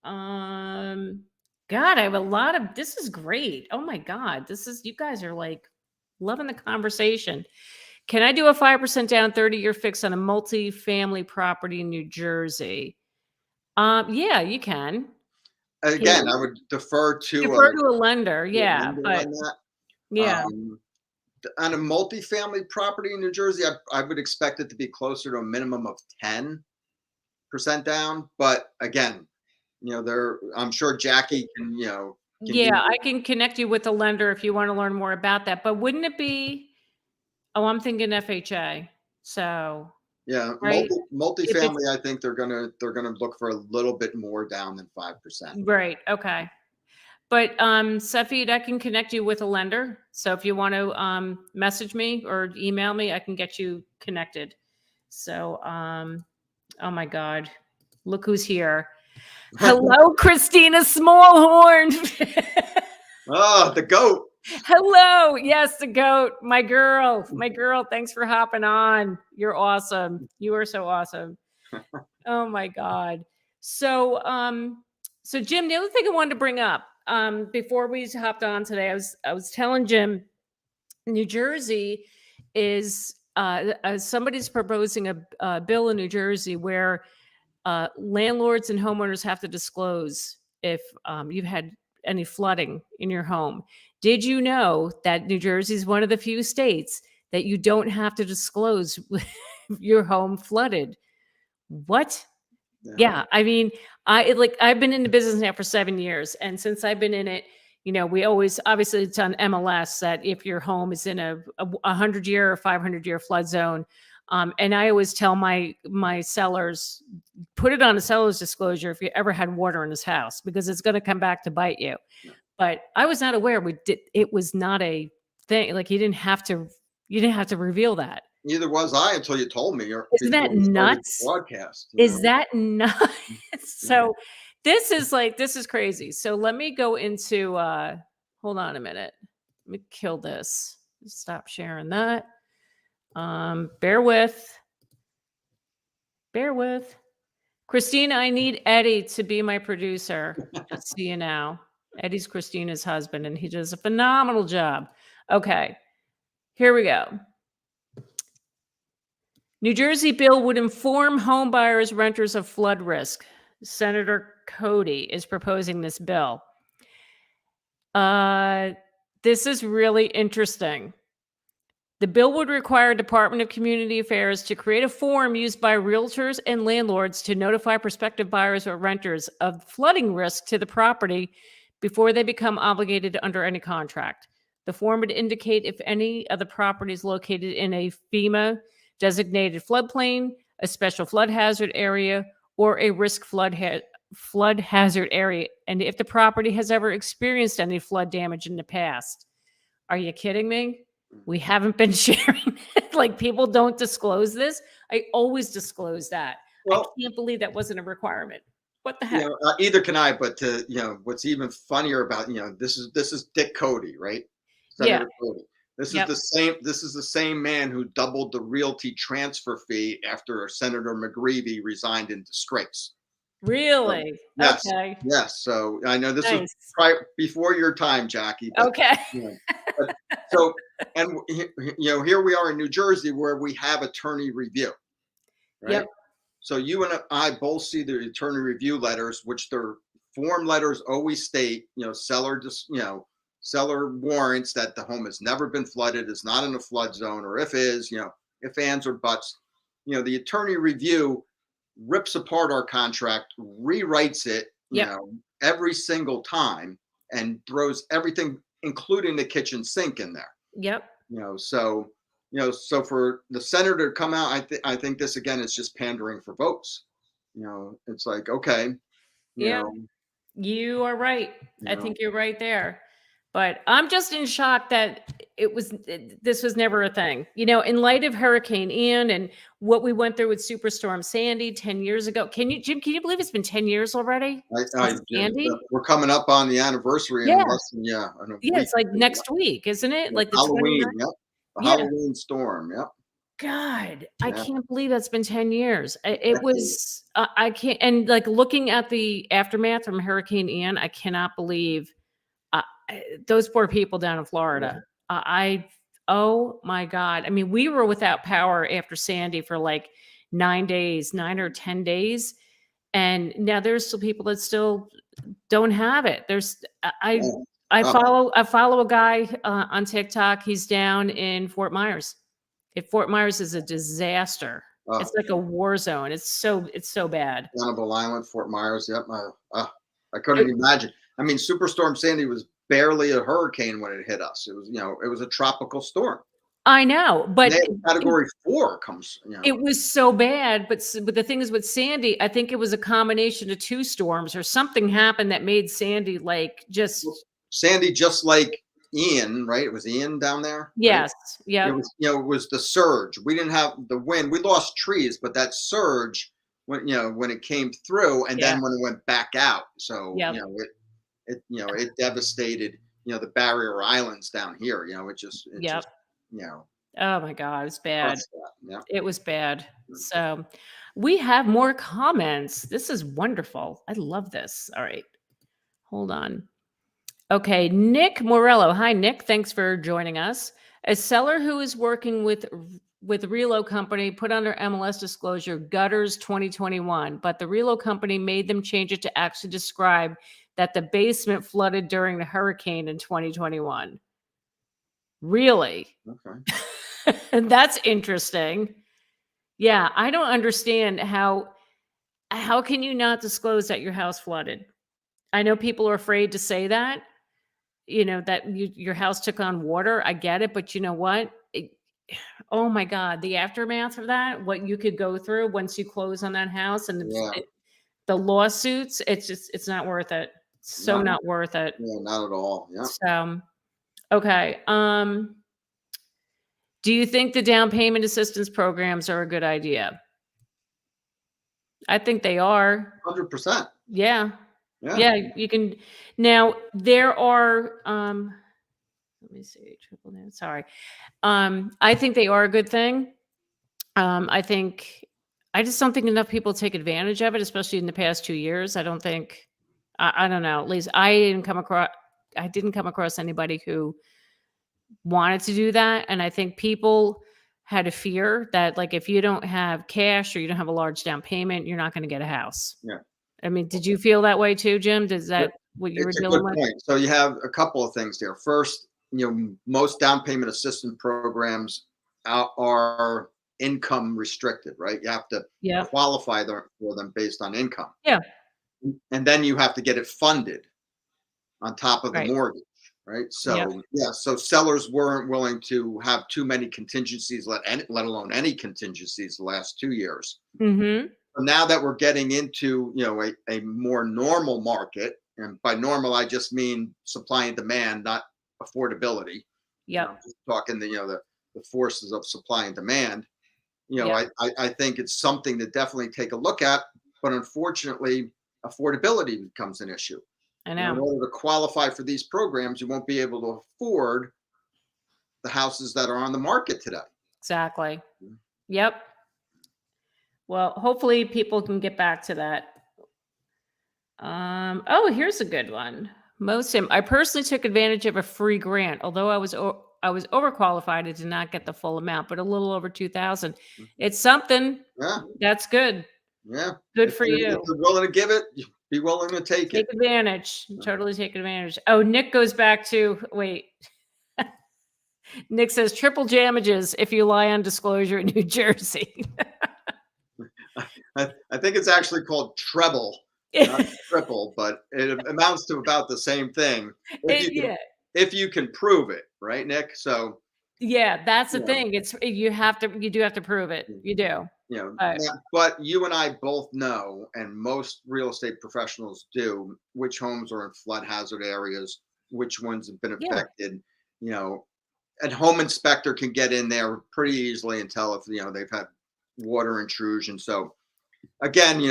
God, I have a lot of this is great. Oh my God. You guys are like loving the conversation. Can I do a 5% down 30-year fix on a multi-family property in New Jersey? Yeah, you can. Can Again, I you would defer to defer to a lender? a Yeah, lender but on that. yeah. On a multifamily property in New Jersey, I would expect it to be closer to a minimum of 10% down. But again, I'm sure Jackie can Yeah, do. I can connect you with a lender if you want to learn more about that. But wouldn't it be oh, I'm thinking FHA. So, Yeah, right? If it's multifamily, I think they're gonna look for a little bit more down than 5%. right, okay. But Safid, I can connect you with a lender. So if you want to message me or email me, I can get you connected. So oh my God. Look who's here. Hello, Christina Smallhorn. Oh, the goat. Hello. Yes, the goat. My girl. My girl. Thanks for hopping on. You're awesome. You are so awesome. Oh my God. So so Jim, the other thing I wanted to bring up before we hopped on today, I was telling Jim, New Jersey is somebody's proposing a bill in New Jersey where landlords and homeowners have to disclose if you've had any flooding in your home. Did you know that New Jersey is one of the few states that you don't have to disclose your home flooded? What? Yeah. Yeah, I mean, I've been in the business now for 7 years, and since I've been in it, we always obviously it's on MLS that if your home is in a 100-year or 500-year flood zone, and I always tell my sellers, put it on a seller's disclosure if you ever had water in his house because it's going to come back to bite you. Yeah. But I was not aware it was not a thing. Like you didn't have to reveal that. Neither was I until you told me, or Isn't that before we started the nuts? broadcast. Is that nuts? So this is crazy. So let me go into, hold on a minute. Let me kill this. Stop sharing that. Bear with. Christina, I need Eddie to be my producer. Just so you know. Eddie's Christina's husband, and he does a phenomenal job. Okay, here we go. New Jersey bill would inform home buyers, renters of flood risk. Senator Cody is proposing this bill. This is really interesting. The bill would require Department of Community Affairs to create a form used by realtors and landlords to notify prospective buyers or renters of flooding risk to the property before they become obligated under any contract. The form would indicate if any of the properties located in a FEMA designated floodplain, a special flood hazard area, or a risk flood hazard area, and if the property has ever experienced any flood damage in the past. Are you kidding me? We haven't been sharing it. Like, people don't disclose this. I always disclose that. Well, I can't believe that wasn't a requirement. What the heck? Either can I, but what's even funnier about, this is Dick Cody, right? Senator Cody. This is the same man who doubled the realty transfer fee after Senator McGreevey resigned in disgrace. Really? Yes. Okay. Yes. So I know this was before your time, Jackie. But, okay. And here we are in New Jersey where we have attorney review. Right. Yep. So you and I both see the attorney review letters, which their form letters always state, seller warrants that the home has never been flooded, is not in a flood zone, or if is, if ands or buts. The attorney review rips apart our contract, rewrites it, every single time, and throws everything, including the kitchen sink, in there. Yep. So for the senator to come out, I think this again is just pandering for votes. It's like, okay. You are right. I think you're right there. But I'm just in shock that this was never a thing. In light of Hurricane Ian and what we went through with Superstorm Sandy 10 years ago. Jim, can you believe it's been 10 years already? Sandy? We're coming up on the anniversary in less than, it's like next week, isn't it? Like the Halloween, Halloween storm, God, I can't believe that's been 10 years. It was, I can't, and like looking at the aftermath from Hurricane Ian, I cannot believe those poor people down in Florida. Oh my God. I mean, we were without power after Sandy for like 9 or 10 days. And now there's still people that still don't have it. I follow a guy on TikTok. He's down in Fort Myers. Fort Myers is a disaster. It's like a war zone. It's so bad. Cannibal Island, Fort Myers. Yep. I couldn't imagine. I mean, Superstorm Sandy was barely a hurricane when it hit us. It was, it was a tropical storm. I know, but category 4 comes. It was so bad, but the thing is with Sandy, I think it was a combination of 2 storms or something happened that made Sandy Sandy just like Ian, right? It was Ian down there. Yes, right? Yeah. It was, it was the surge. We didn't have the wind. We lost trees, but that surge when it came through, and then when it went back out, so it devastated the barrier islands down here. Oh my God, it was bad. It was bad. So we have more comments. This is wonderful. I love this. All right, hold on. Okay, Nick Morello. Hi, Nick. Thanks for joining us. A seller who is working with Relo company put under MLS disclosure gutters 2021, but the Relo company made them change it to actually describe that the basement flooded during the hurricane in 2021. Really? Okay. That's interesting. Yeah, I don't understand how can you not disclose that your house flooded? I know people are afraid to say that, that your house took on water. I get it, but you know what? Oh my God, the aftermath of that, what you could go through once you close on that house and the lawsuits, it's not worth it. So not worth it. Yeah, not at all. Yeah. So, okay. Do you think the down payment assistance programs are a good idea? I think they are. 100%. Yeah. Yeah. Yeah, you can. Now there are, let me see, triple net, sorry. I think they are a good thing. I just don't think enough people take advantage of it, especially in the past 2 years. I don't think, I don't know, at least I didn't come across anybody who wanted to do that. And I think people had a fear that, like, if you don't have cash or you don't have a large down payment, you're not going to get a house. Yeah. I mean, did you feel that way too, Jim? Is that what you were It's a dealing good with? point. So you have a couple of things there. First, most down payment assistance programs are income restricted, right? You have to Yeah. qualify for them based on income. Yeah. And then you have to get it funded on top of the Right. mortgage, right? Yeah. So yeah, so sellers weren't willing to have too many contingencies, let alone any contingencies the last 2 years. Mm-hmm. So now that we're getting into a more normal market, and by normal I just mean supply and demand, not affordability. Yep. I'm just talking the forces of supply and demand. Yep. I think it's something to definitely take a look at, but unfortunately, affordability becomes an issue. I In know. order to qualify for these programs, you won't be able to afford the houses that are on the market today. Exactly. Yep. Well, hopefully people can get back to that. Oh, here's a good one. I personally took advantage of a free grant, although I was overqualified. I did not get the full amount, but a little over 2,000. It's something. Yeah, That's good. yeah. Good If for you're, you. if you're willing to give it, be willing to take Take it. advantage. Totally take advantage. Oh, Nick goes back to wait. Nick says triple damages if you lie on disclosure in New Jersey. I think it's actually called treble, not triple, but it amounts to about the same thing Yeah. if you can prove it, right, Nick? So Yeah, that's the yeah, thing. You do have to prove it. You do. but you and I both know, and most real estate professionals do, which homes are in flood hazard areas, which ones have been Yeah. affected. You know, a home inspector can get in there pretty easily and tell if they've had water intrusion. So again,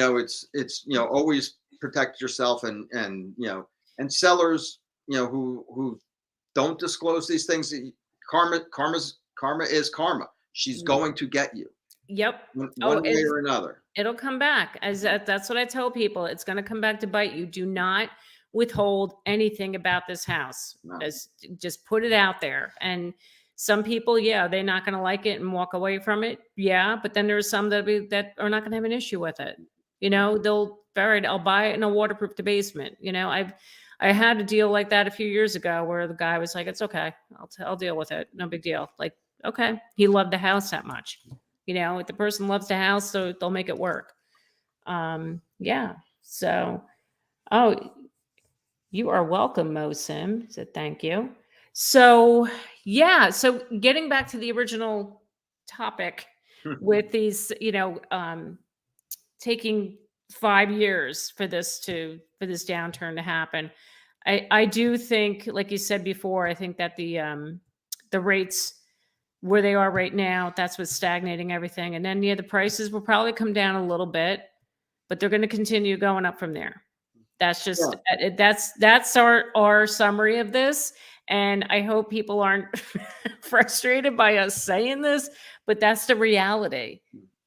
always protect yourself, and sellers, who don't disclose these things. Karma is karma. She's going to get you Yep. one way or another. It'll come back. That's what I tell people. It's going to come back to bite you. Do not withhold anything about this house. No. Just put it out there. And some people, yeah, they're not going to like it and walk away from it. Yeah, but then there's some that are not going to have an issue with it. They'll, all right, I'll buy it in a waterproof basement. I had a deal like that a few years ago where the guy was like, "It's okay, I'll deal with it. No big deal." Like, okay, he loved the house that much. If the person loves the house, so they'll make it work. Yeah. So, oh, you are welcome, Mosim. Said thank you. So, yeah. So, getting back to the original topic with these, taking 5 years for this downturn to happen. I do think, like you said before, I think that the rates where they are right now, that's what's stagnating everything. And then the prices will probably come down a little bit, but they're going to continue going up from there. That's just that's our summary of this. And I hope people aren't frustrated by us saying this, but that's the reality.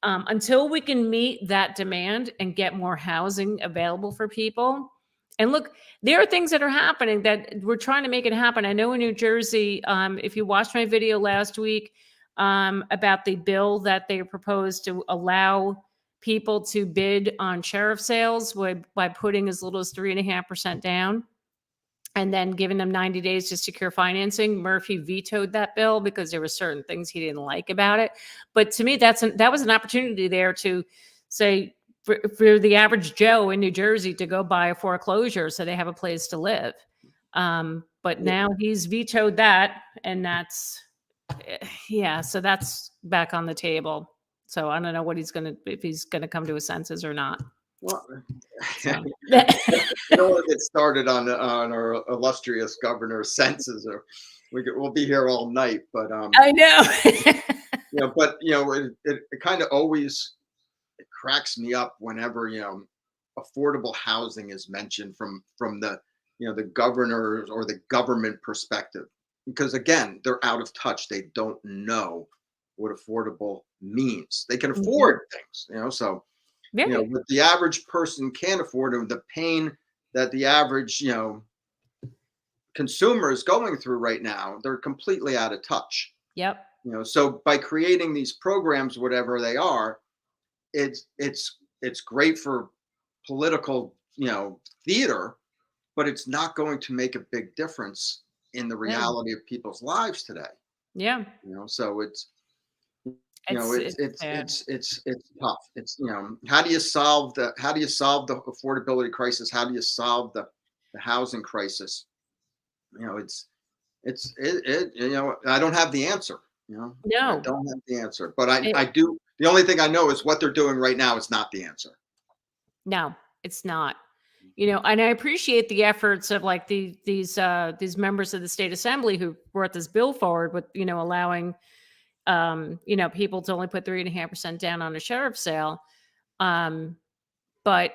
Until we can meet that demand and get more housing available for people. And look, there are things that are happening that we're trying to make it happen. I know in New Jersey, if you watched my video last week about the bill that they proposed to allow people to bid on sheriff sales by putting as little as 3.5% down and then giving them 90 days to secure financing. Murphy vetoed that bill because there were certain things he didn't like about it. But to me, that was an opportunity there to say for the average Joe in New Jersey to go buy a foreclosure so they have a place to live. But now he's vetoed that, and that's so that's back on the table. So I don't know if he's gonna come to his senses or not. Well, So. I don't want to get started on our illustrious governor's senses, or we'll be here all night. But I know. it kind of always cracks me up whenever, affordable housing is mentioned from the, the governor's or the government perspective, because again, they're out of touch. They don't know what affordable means. They can Mhm. afford things, so Yeah. what the average person can't afford, and the pain that the average, consumer is going through right now, they're completely out of touch. Yep. So by creating these programs, whatever they are, it's great for political, theater, but it's not going to make a big difference in the No. reality of people's lives today. Yeah. So it's It's sad. it's tough. It's how do you solve the affordability crisis? How do you solve the housing crisis? It's I don't have the answer. I No. don't have the answer, but I It, do. The only thing I know is what they're doing right now is not the answer. no, it's not. And I appreciate the efforts of like these members of the state assembly who brought this bill forward with, allowing people to only put 3.5% down on a sheriff's sale. Um, but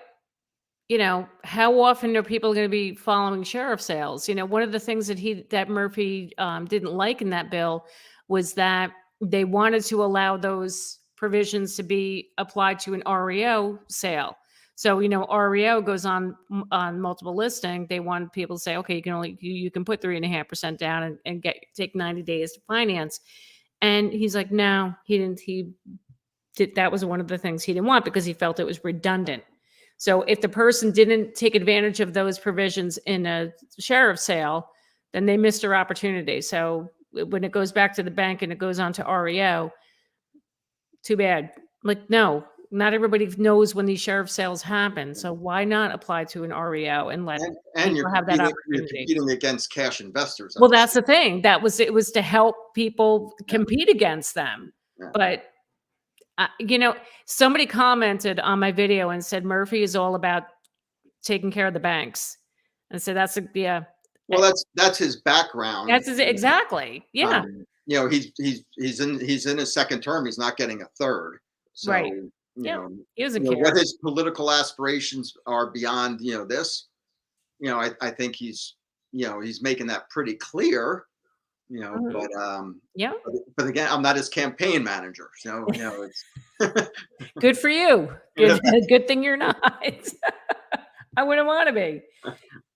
how often are people going to be following sheriff sales? One of the things that Murphy didn't like in that bill was that they wanted to allow those provisions to be applied to an REO sale. So, REO goes on multiple listing. They want people to say, okay, you can put 3.5% down and take 90 days to finance. And he's like, no, he didn't. That was one of the things he didn't want because he felt it was redundant. So if the person didn't take advantage of those provisions in a sheriff's sale, then they missed their opportunity. So when it goes back to the bank and it goes on to REO, too bad. Like, no, not everybody knows when these sheriff sales happen. So why not apply to an REO and let And people have that you're opportunity? competing against cash investors at Well, the that's same. the thing. It was to help people Yeah, compete against them. yeah. But uh, you know, somebody commented on my video and said Murphy is all about taking care of the banks, and so yeah, Well, that's his background. exactly, yeah, He's in his second term. He's not getting a third. So right, you yeah, know, he doesn't what care. his political aspirations are beyond this. I think he's making that pretty clear. Mhm. But Yeah, but again, I'm not his campaign manager. So it's good for you. yeah. Good, good thing you're not. I wouldn't want to be.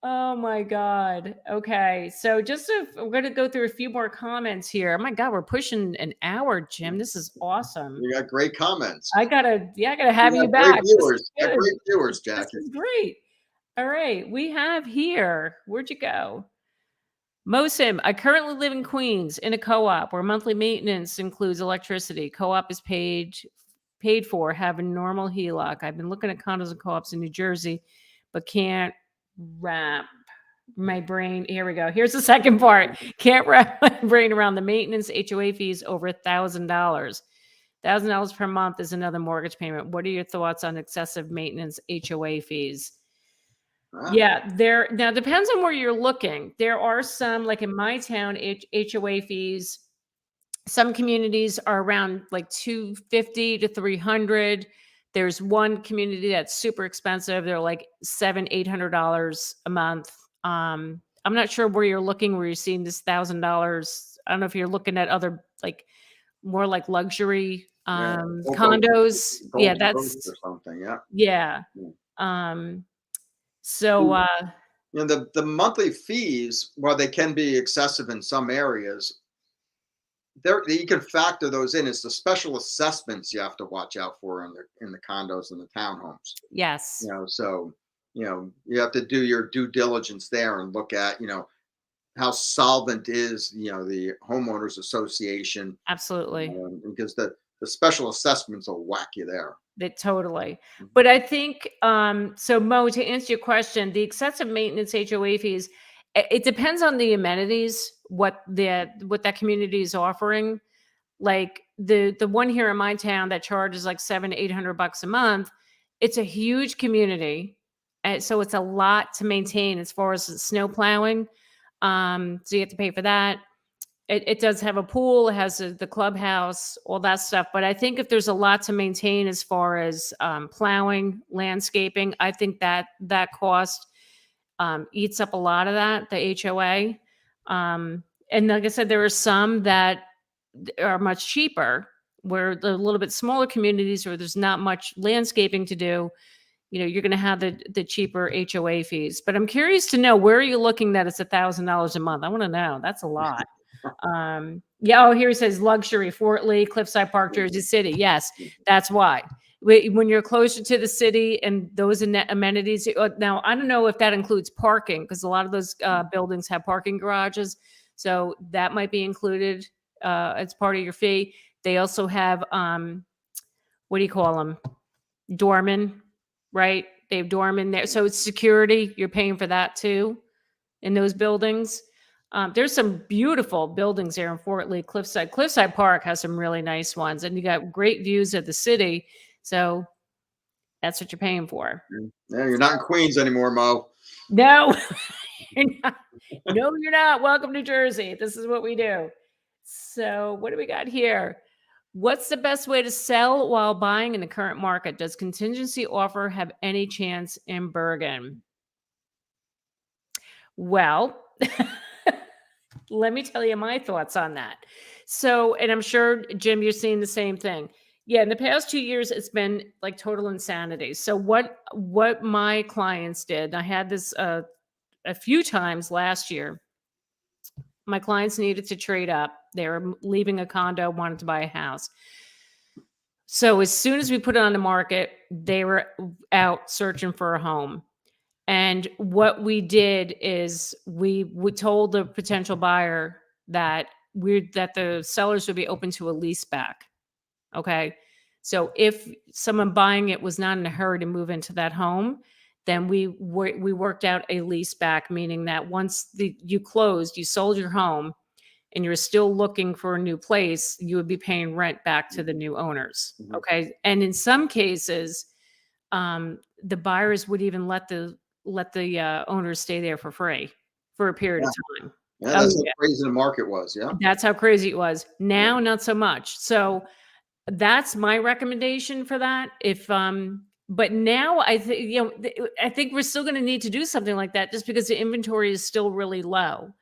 Oh my God. Okay. So we're going to go through a few more comments here. Oh my God, we're pushing an hour, Jim. This is awesome. You got great comments. I gotta have You you got great back. This is viewers. You got good. great viewers, This Jackie. is great. All right. We have here, where'd you go? Mosim, I currently live in Queens in a co-op where monthly maintenance includes electricity. Co-op is paid for, have a normal HELOC. I've been looking at condos and co-ops in New Jersey, but can't wrap my brain. Here we go. Here's the second part. Can't wrap my brain around the maintenance HOA fees over $1,000. $1,000 per month is another mortgage payment. What are your thoughts on excessive maintenance HOA fees? Huh? Yeah, there now depends on where you're looking. There are some, like in my town, HOA fees. Some communities are around like 250 to 300. There's one community that's super expensive. They're like $700-800 a month. I'm not sure where you're looking, where you're seeing this $1,000. I don't know if you're looking at other like more like luxury Yeah. condos. Yeah, Gold Coast or that's something. Yeah. yeah. Yeah. Um, so The monthly fees, while they can be excessive in some areas, there you can factor those in. It's the special assessments you have to watch out for in the condos and the townhomes. yes, So you have to do your due diligence there and look at how solvent is the homeowners association, absolutely. because the special assessments will whack you there. That totally. But I think so Mo, to answer your question, the excessive maintenance HOA fees, it depends on the amenities, what that community is offering. Like the one here in my town that charges like $700-800 a month, it's a huge community. And so it's a lot to maintain as far as the snow plowing. So you have to pay for that. it does have a pool, it has the clubhouse, all that stuff. But I think if there's a lot to maintain as far as plowing, landscaping, I think that cost eats up a lot of that, the HOA. And like I said, there are some that are much cheaper, where the little bit smaller communities where there's not much landscaping to do, you're going to have the cheaper HOA fees. But I'm curious to know, where are you looking that it's $1,000 a month? I want to know. That's a lot. Yeah. Oh, here it says luxury, Fort Lee, Cliffside Park, Jersey City. Yes, that's why. When you're closer to the city and those amenities. Now, I don't know if that includes parking, because a lot of those buildings have parking garages. So that might be included as part of your fee. They also have, what do you call them? Doorman, right? They have doorman there. So it's security. You're paying for that too in those buildings. There's some beautiful buildings here in Fort Lee, Cliffside. Cliffside Park has some really nice ones, and you got great views of the city. So that's what you're paying for. Yeah, you're not in Queens anymore, Mo. No, you're not. No, you're not. Welcome to Jersey. This is what we do. So what do we got here? What's the best way to sell while buying in the current market? Does contingency offer have any chance in Bergen? Well, let me tell you my thoughts on that. So, and I'm sure, Jim, you're seeing the same thing. Yeah, in the past 2 years, it's been like total insanity. So what my clients did, I had this a few times last year. My clients needed to trade up. They were leaving a condo, wanted to buy a house. So as soon as we put it on the market, they were out searching for a home. And what we did is we told the potential buyer that the sellers would be open to a lease back. Okay. So if someone buying it was not in a hurry to move into that home, then we worked out a lease back, meaning that once you closed, you sold your home, and you're still looking for a new place, you would be paying rent back to the new owners. Okay. And in some cases, the buyers would even let the owners stay there for free for a period of time. Yeah, that's how crazy the market was. Yeah. That's how crazy it was. Now, not so much. So that's my recommendation for that. But now I think we're still going to need to do something like that, just because the inventory is still really low.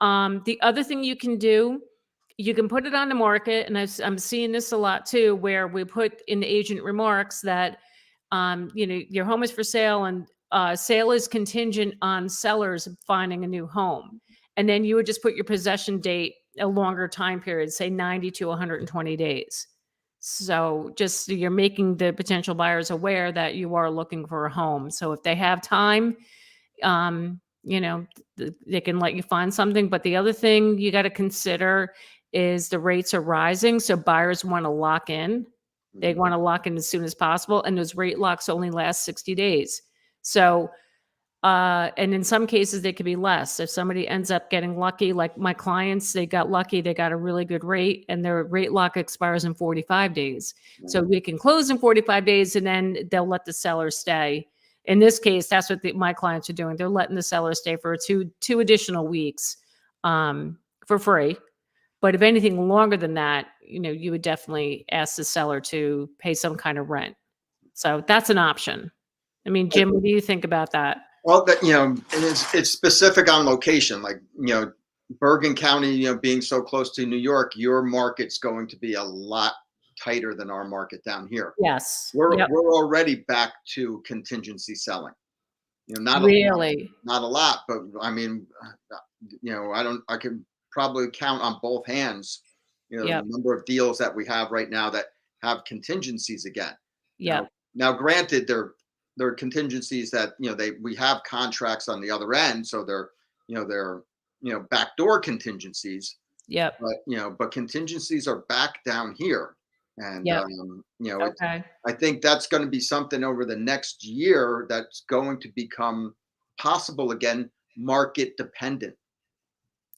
The other thing you can do, you can put it on the market, and I'm seeing this a lot too, where we put in the agent remarks that, your home is for sale, and sale is contingent on sellers finding a new home. And then you would just put your possession date a longer time period, say 90 to 120 days. So just you're making the potential buyers aware that you are looking for a home. So if they have time, they can let you find something. But the other thing you got to consider is the rates are rising. So buyers want to lock in. They want to lock in as soon as possible. And those rate locks only last 60 days. So, and in some cases, they could be less. If somebody ends up getting lucky, like my clients, they got lucky, they got a really good rate, and their rate lock expires in 45 days. So we can close in 45 days, and then they'll let the seller stay. In this case, that's what my clients are doing. They're letting the seller stay for two additional weeks for free. But if anything longer than that, you would definitely ask the seller to pay some kind of rent. So that's an option. I mean, Jim, what do you think about that? Well, and it's specific on location. Like, Bergen County, being so close to New York, your market's going to be a lot tighter than our market down here. Yes. We're already back to contingency selling. Not really, not a lot, but I mean, I can probably count on both hands, the number of deals that we have right now that have contingencies again. Yeah. Now, granted, there are contingencies that we have contracts on the other end, so they're backdoor contingencies. Yeah. But contingencies are back down here, and okay. I think that's going to be something over the next year that's going to become possible again, market dependent.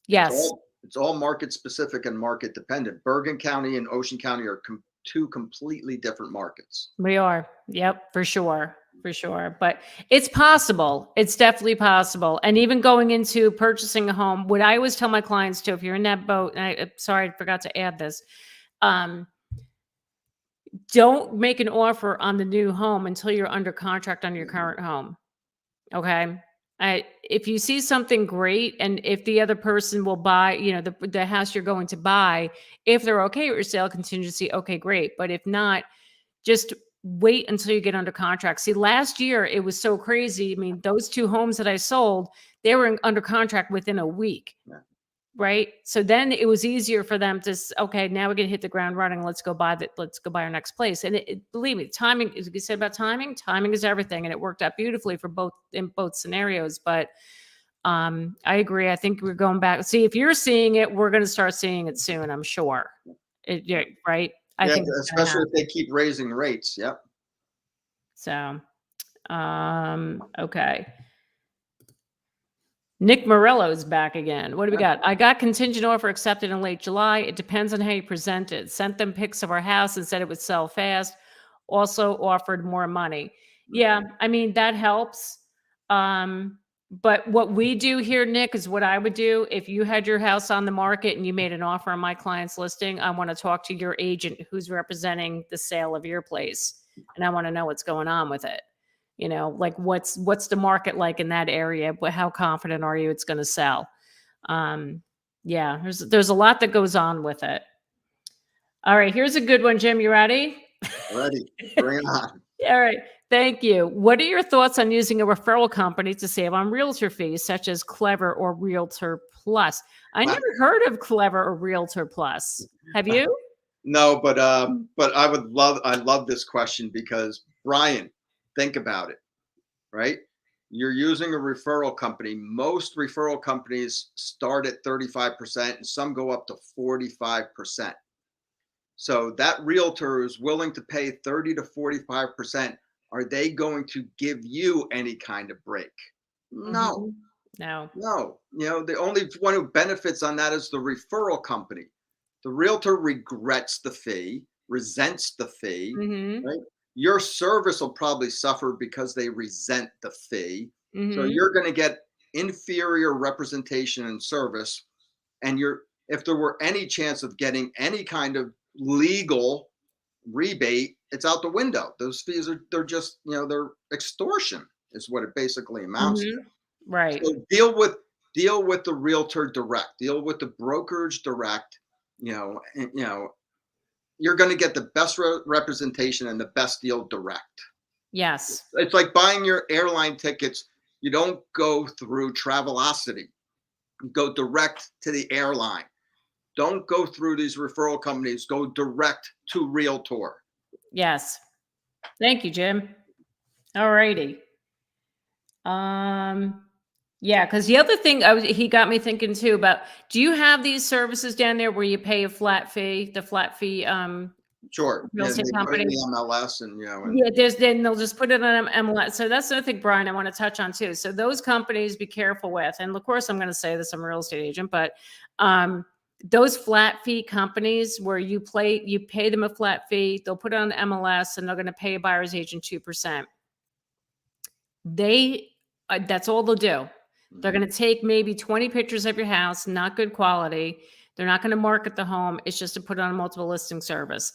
Yes. It's all market specific and market dependent. Bergen County and Ocean County are two completely different markets. We are. Yep, for sure. for sure. But it's possible. It's definitely possible. And even going into purchasing a home, what I always tell my clients too, if you're in that boat, and sorry, I forgot to add this. Don't make an offer on the new home until you're under contract on your current home. Okay. If you see something great, and if the other person will buy, the house you're going to buy, if they're okay with your sale contingency, okay, great. But if not, just wait until you get under contract. See, last year it was so crazy. I mean, those 2 homes that I sold, they were under contract within a week. Yeah. Right. So then it was easier for them to, okay, now we're going to hit the ground running. Let's go buy our next place. And believe me, timing, as you said about timing is everything. And it worked out beautifully for both scenarios. But I agree. I think we're going back. See, if you're seeing it, we're going to start seeing it soon, I'm sure. Right. I think especially if they keep raising rates. Yep. So, okay. Nick Morello's back again. What do we got? I got contingent offer accepted in late July. It depends on how you present it. Sent them pics of our house and said it would sell fast. Also offered more money. Yeah, I mean, that helps. But what we do here, Nick, is what I would do. If you had your house on the market and you made an offer on my client's listing, I want to talk to your agent who's representing the sale of your place. And I want to know what's going on with it. Like what's the market like in that area? How confident are you it's going to sell? Yeah, there's a lot that goes on with it. All right, here's a good one, Jim. You ready? Ready. Bring it on. All right. Thank you. What are your thoughts on using a referral company to save on realtor fees, such as Clever or Realtor Plus? I never heard of Clever or Realtor Plus. Have you? No, but I love this question because, Brian, think about it, right? You're using a referral company. Most referral companies start at 35% and some go up to 45%. So that realtor is willing to pay 30 to 45%. Are they going to give you any kind of break? No. No. The only one who benefits on that is the referral company. The realtor regrets the fee, resents the fee, right? Your service will probably suffer because they resent the fee. So you're going to get inferior representation and service. And if there were any chance of getting any kind of legal rebate, it's out the window. Those fees they're just, they're extortion is what it basically amounts to. Right. So deal with the realtor direct, deal with the brokerage direct, you're going to get the best representation and the best deal direct. Yes. It's like buying your airline tickets. You don't go through Travelocity. You go direct to the airline. Don't go through these referral companies. Go direct to Realtor. Yes. Thank you, Jim. All righty. Yeah, because the other thing he got me thinking too about, do you have these services down there where you pay a flat fee, Sure. Real estate company? Put it in the MLS and then they'll just put it on MLS. So that's the other thing, Brian, I want to touch on too. So those companies, be careful with, and of course I'm going to say this, I'm a real estate agent, but those flat fee companies where you pay them a flat fee, they'll put it on MLS and they're going to pay a buyer's agent 2%. That's all they'll do. They're going to take maybe 20 pictures of your house, not good quality. They're not going to market the home. It's just to put it on a multiple listing service.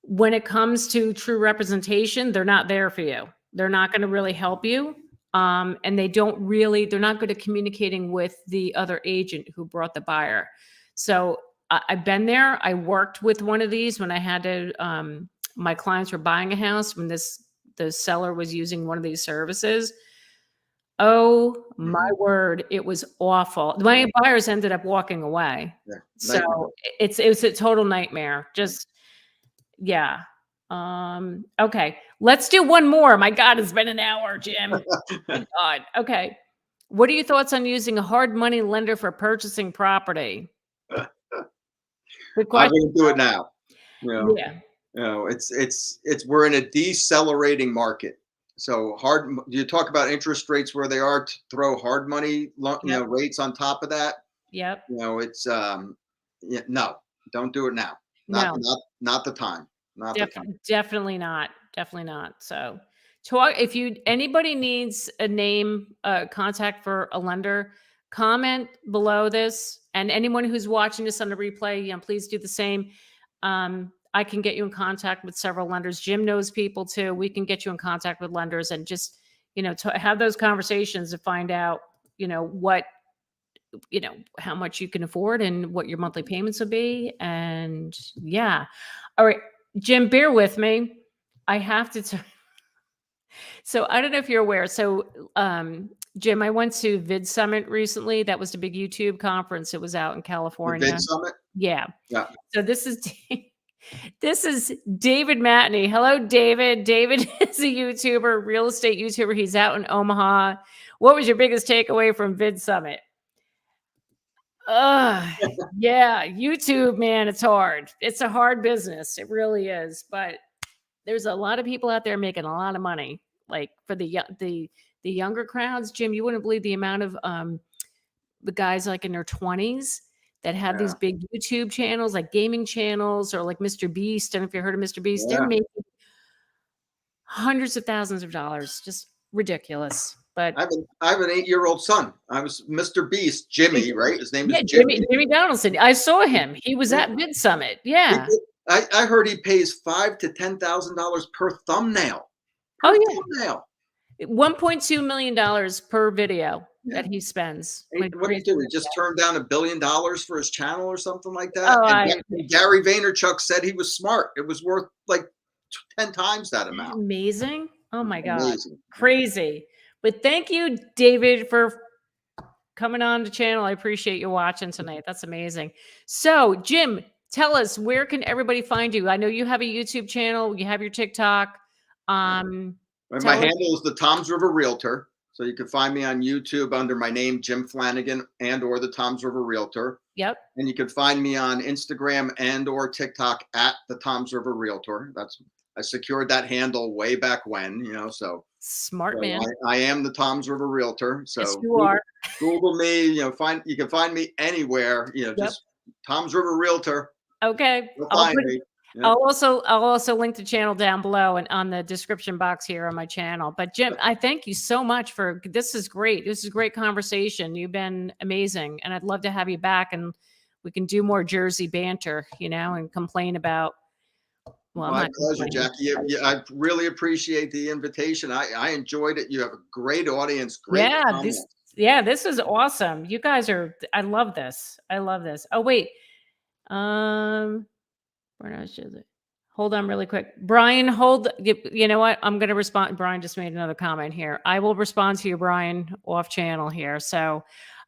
When it comes to true representation, they're not there for you. They're not going to really help you. And they're not good at communicating with the other agent who brought the buyer. So I've been there. I worked with one of these when I had to, my clients were buying a house when the seller was using one of these services. Oh my word, it was awful. My buyers ended up walking away. Yeah, so it was a total nightmare. Just, yeah. Okay, let's do one more. My God, it's been an hour, Jim. My God. Okay. What are your thoughts on using a hard money lender for purchasing property? I'm going to do it now. Yeah. We're in a decelerating market. So you talk about interest rates where they are, to throw hard money, rates on top of that. Yep. It's no, don't do it now. Not the time. Definitely not. So If anybody needs a name, contact for a lender, comment below this. And anyone who's watching this on the replay, please do the same. I can get you in contact with several lenders. Jim knows people too. We can get you in contact with lenders and just, to have those conversations to find out, what, how much you can afford and what your monthly payments will be. And yeah. All right, Jim, bear with me. I have to So I don't know if you're aware. So, Jim, I went to Vidsummit recently. That was the big YouTube conference. It was out in The California. Vidsummit? Yeah. Yeah. So this is David Matney. Hello, David. David is a YouTuber, real estate YouTuber. He's out in Omaha. What was your biggest takeaway from Vidsummit? Yeah, YouTube, man, it's hard. It's a hard business. It really is. But there's a lot of people out there making a lot of money. Like for the younger crowds, Jim, you wouldn't believe the amount of the guys like in their 20s that have these big YouTube channels, like gaming channels, or like Mr. Beast. I don't know if you heard of Mr. Beast. Yeah. They're making hundreds of thousands of dollars. Just ridiculous. But I have an 8-year-old son. I was Mr. Beast, Jimmy, right? His name is Jimmy Donaldson. I saw him. He was at Vidsummit. Yeah. I heard he pays $5,000 to $10,000 per thumbnail. Thumbnail. $1.2 million per video that he spends. What did he do? He just turned down $1 billion for his channel or something like that. And Gary Vaynerchuk said he was smart. It was worth like 10 times that amount. Amazing. Oh my God. Amazing. Crazy. But thank you, David, for coming on the channel. I appreciate you watching tonight. That's amazing. So, Jim, tell us, where can everybody find you? I know you have a YouTube channel. You have your TikTok. My handle is the Toms River Realtor. So you can find me on YouTube under my name, Jim Flanagan, and or the Toms River Realtor. Yep. And you can find me on Instagram and or TikTok at the Toms River Realtor. I secured that handle way back when, so smart man. I am the Toms River Realtor. So yes, you are. Google me, you can find me anywhere, just Toms River Realtor. Okay. I'll also link the channel down below and on the description box here on my channel. But Jim, I thank you so much this is great. This is a great conversation. You've been amazing. And I'd love to have you back and we can do more Jersey banter, and complain about. Well, my pleasure, Jackie. I really appreciate the invitation. I enjoyed it. You have a great audience. Great comments. This is awesome. You guys I love this. Oh, wait. Hold on really quick. Brian, you know what? I'm going to respond. Brian just made another comment here. I will respond to you, Brian, off channel here. So,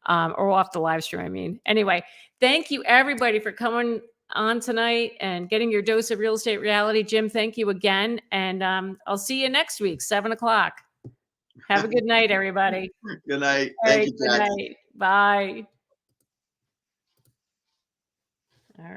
or off the live stream, I mean. Anyway, thank you everybody for coming on tonight and getting your dose of real estate reality. Jim, thank you again. And I'll see you next week, 7:00. Have a good night, everybody. Good night. Thank you, Jackie. Good night. Bye. All right.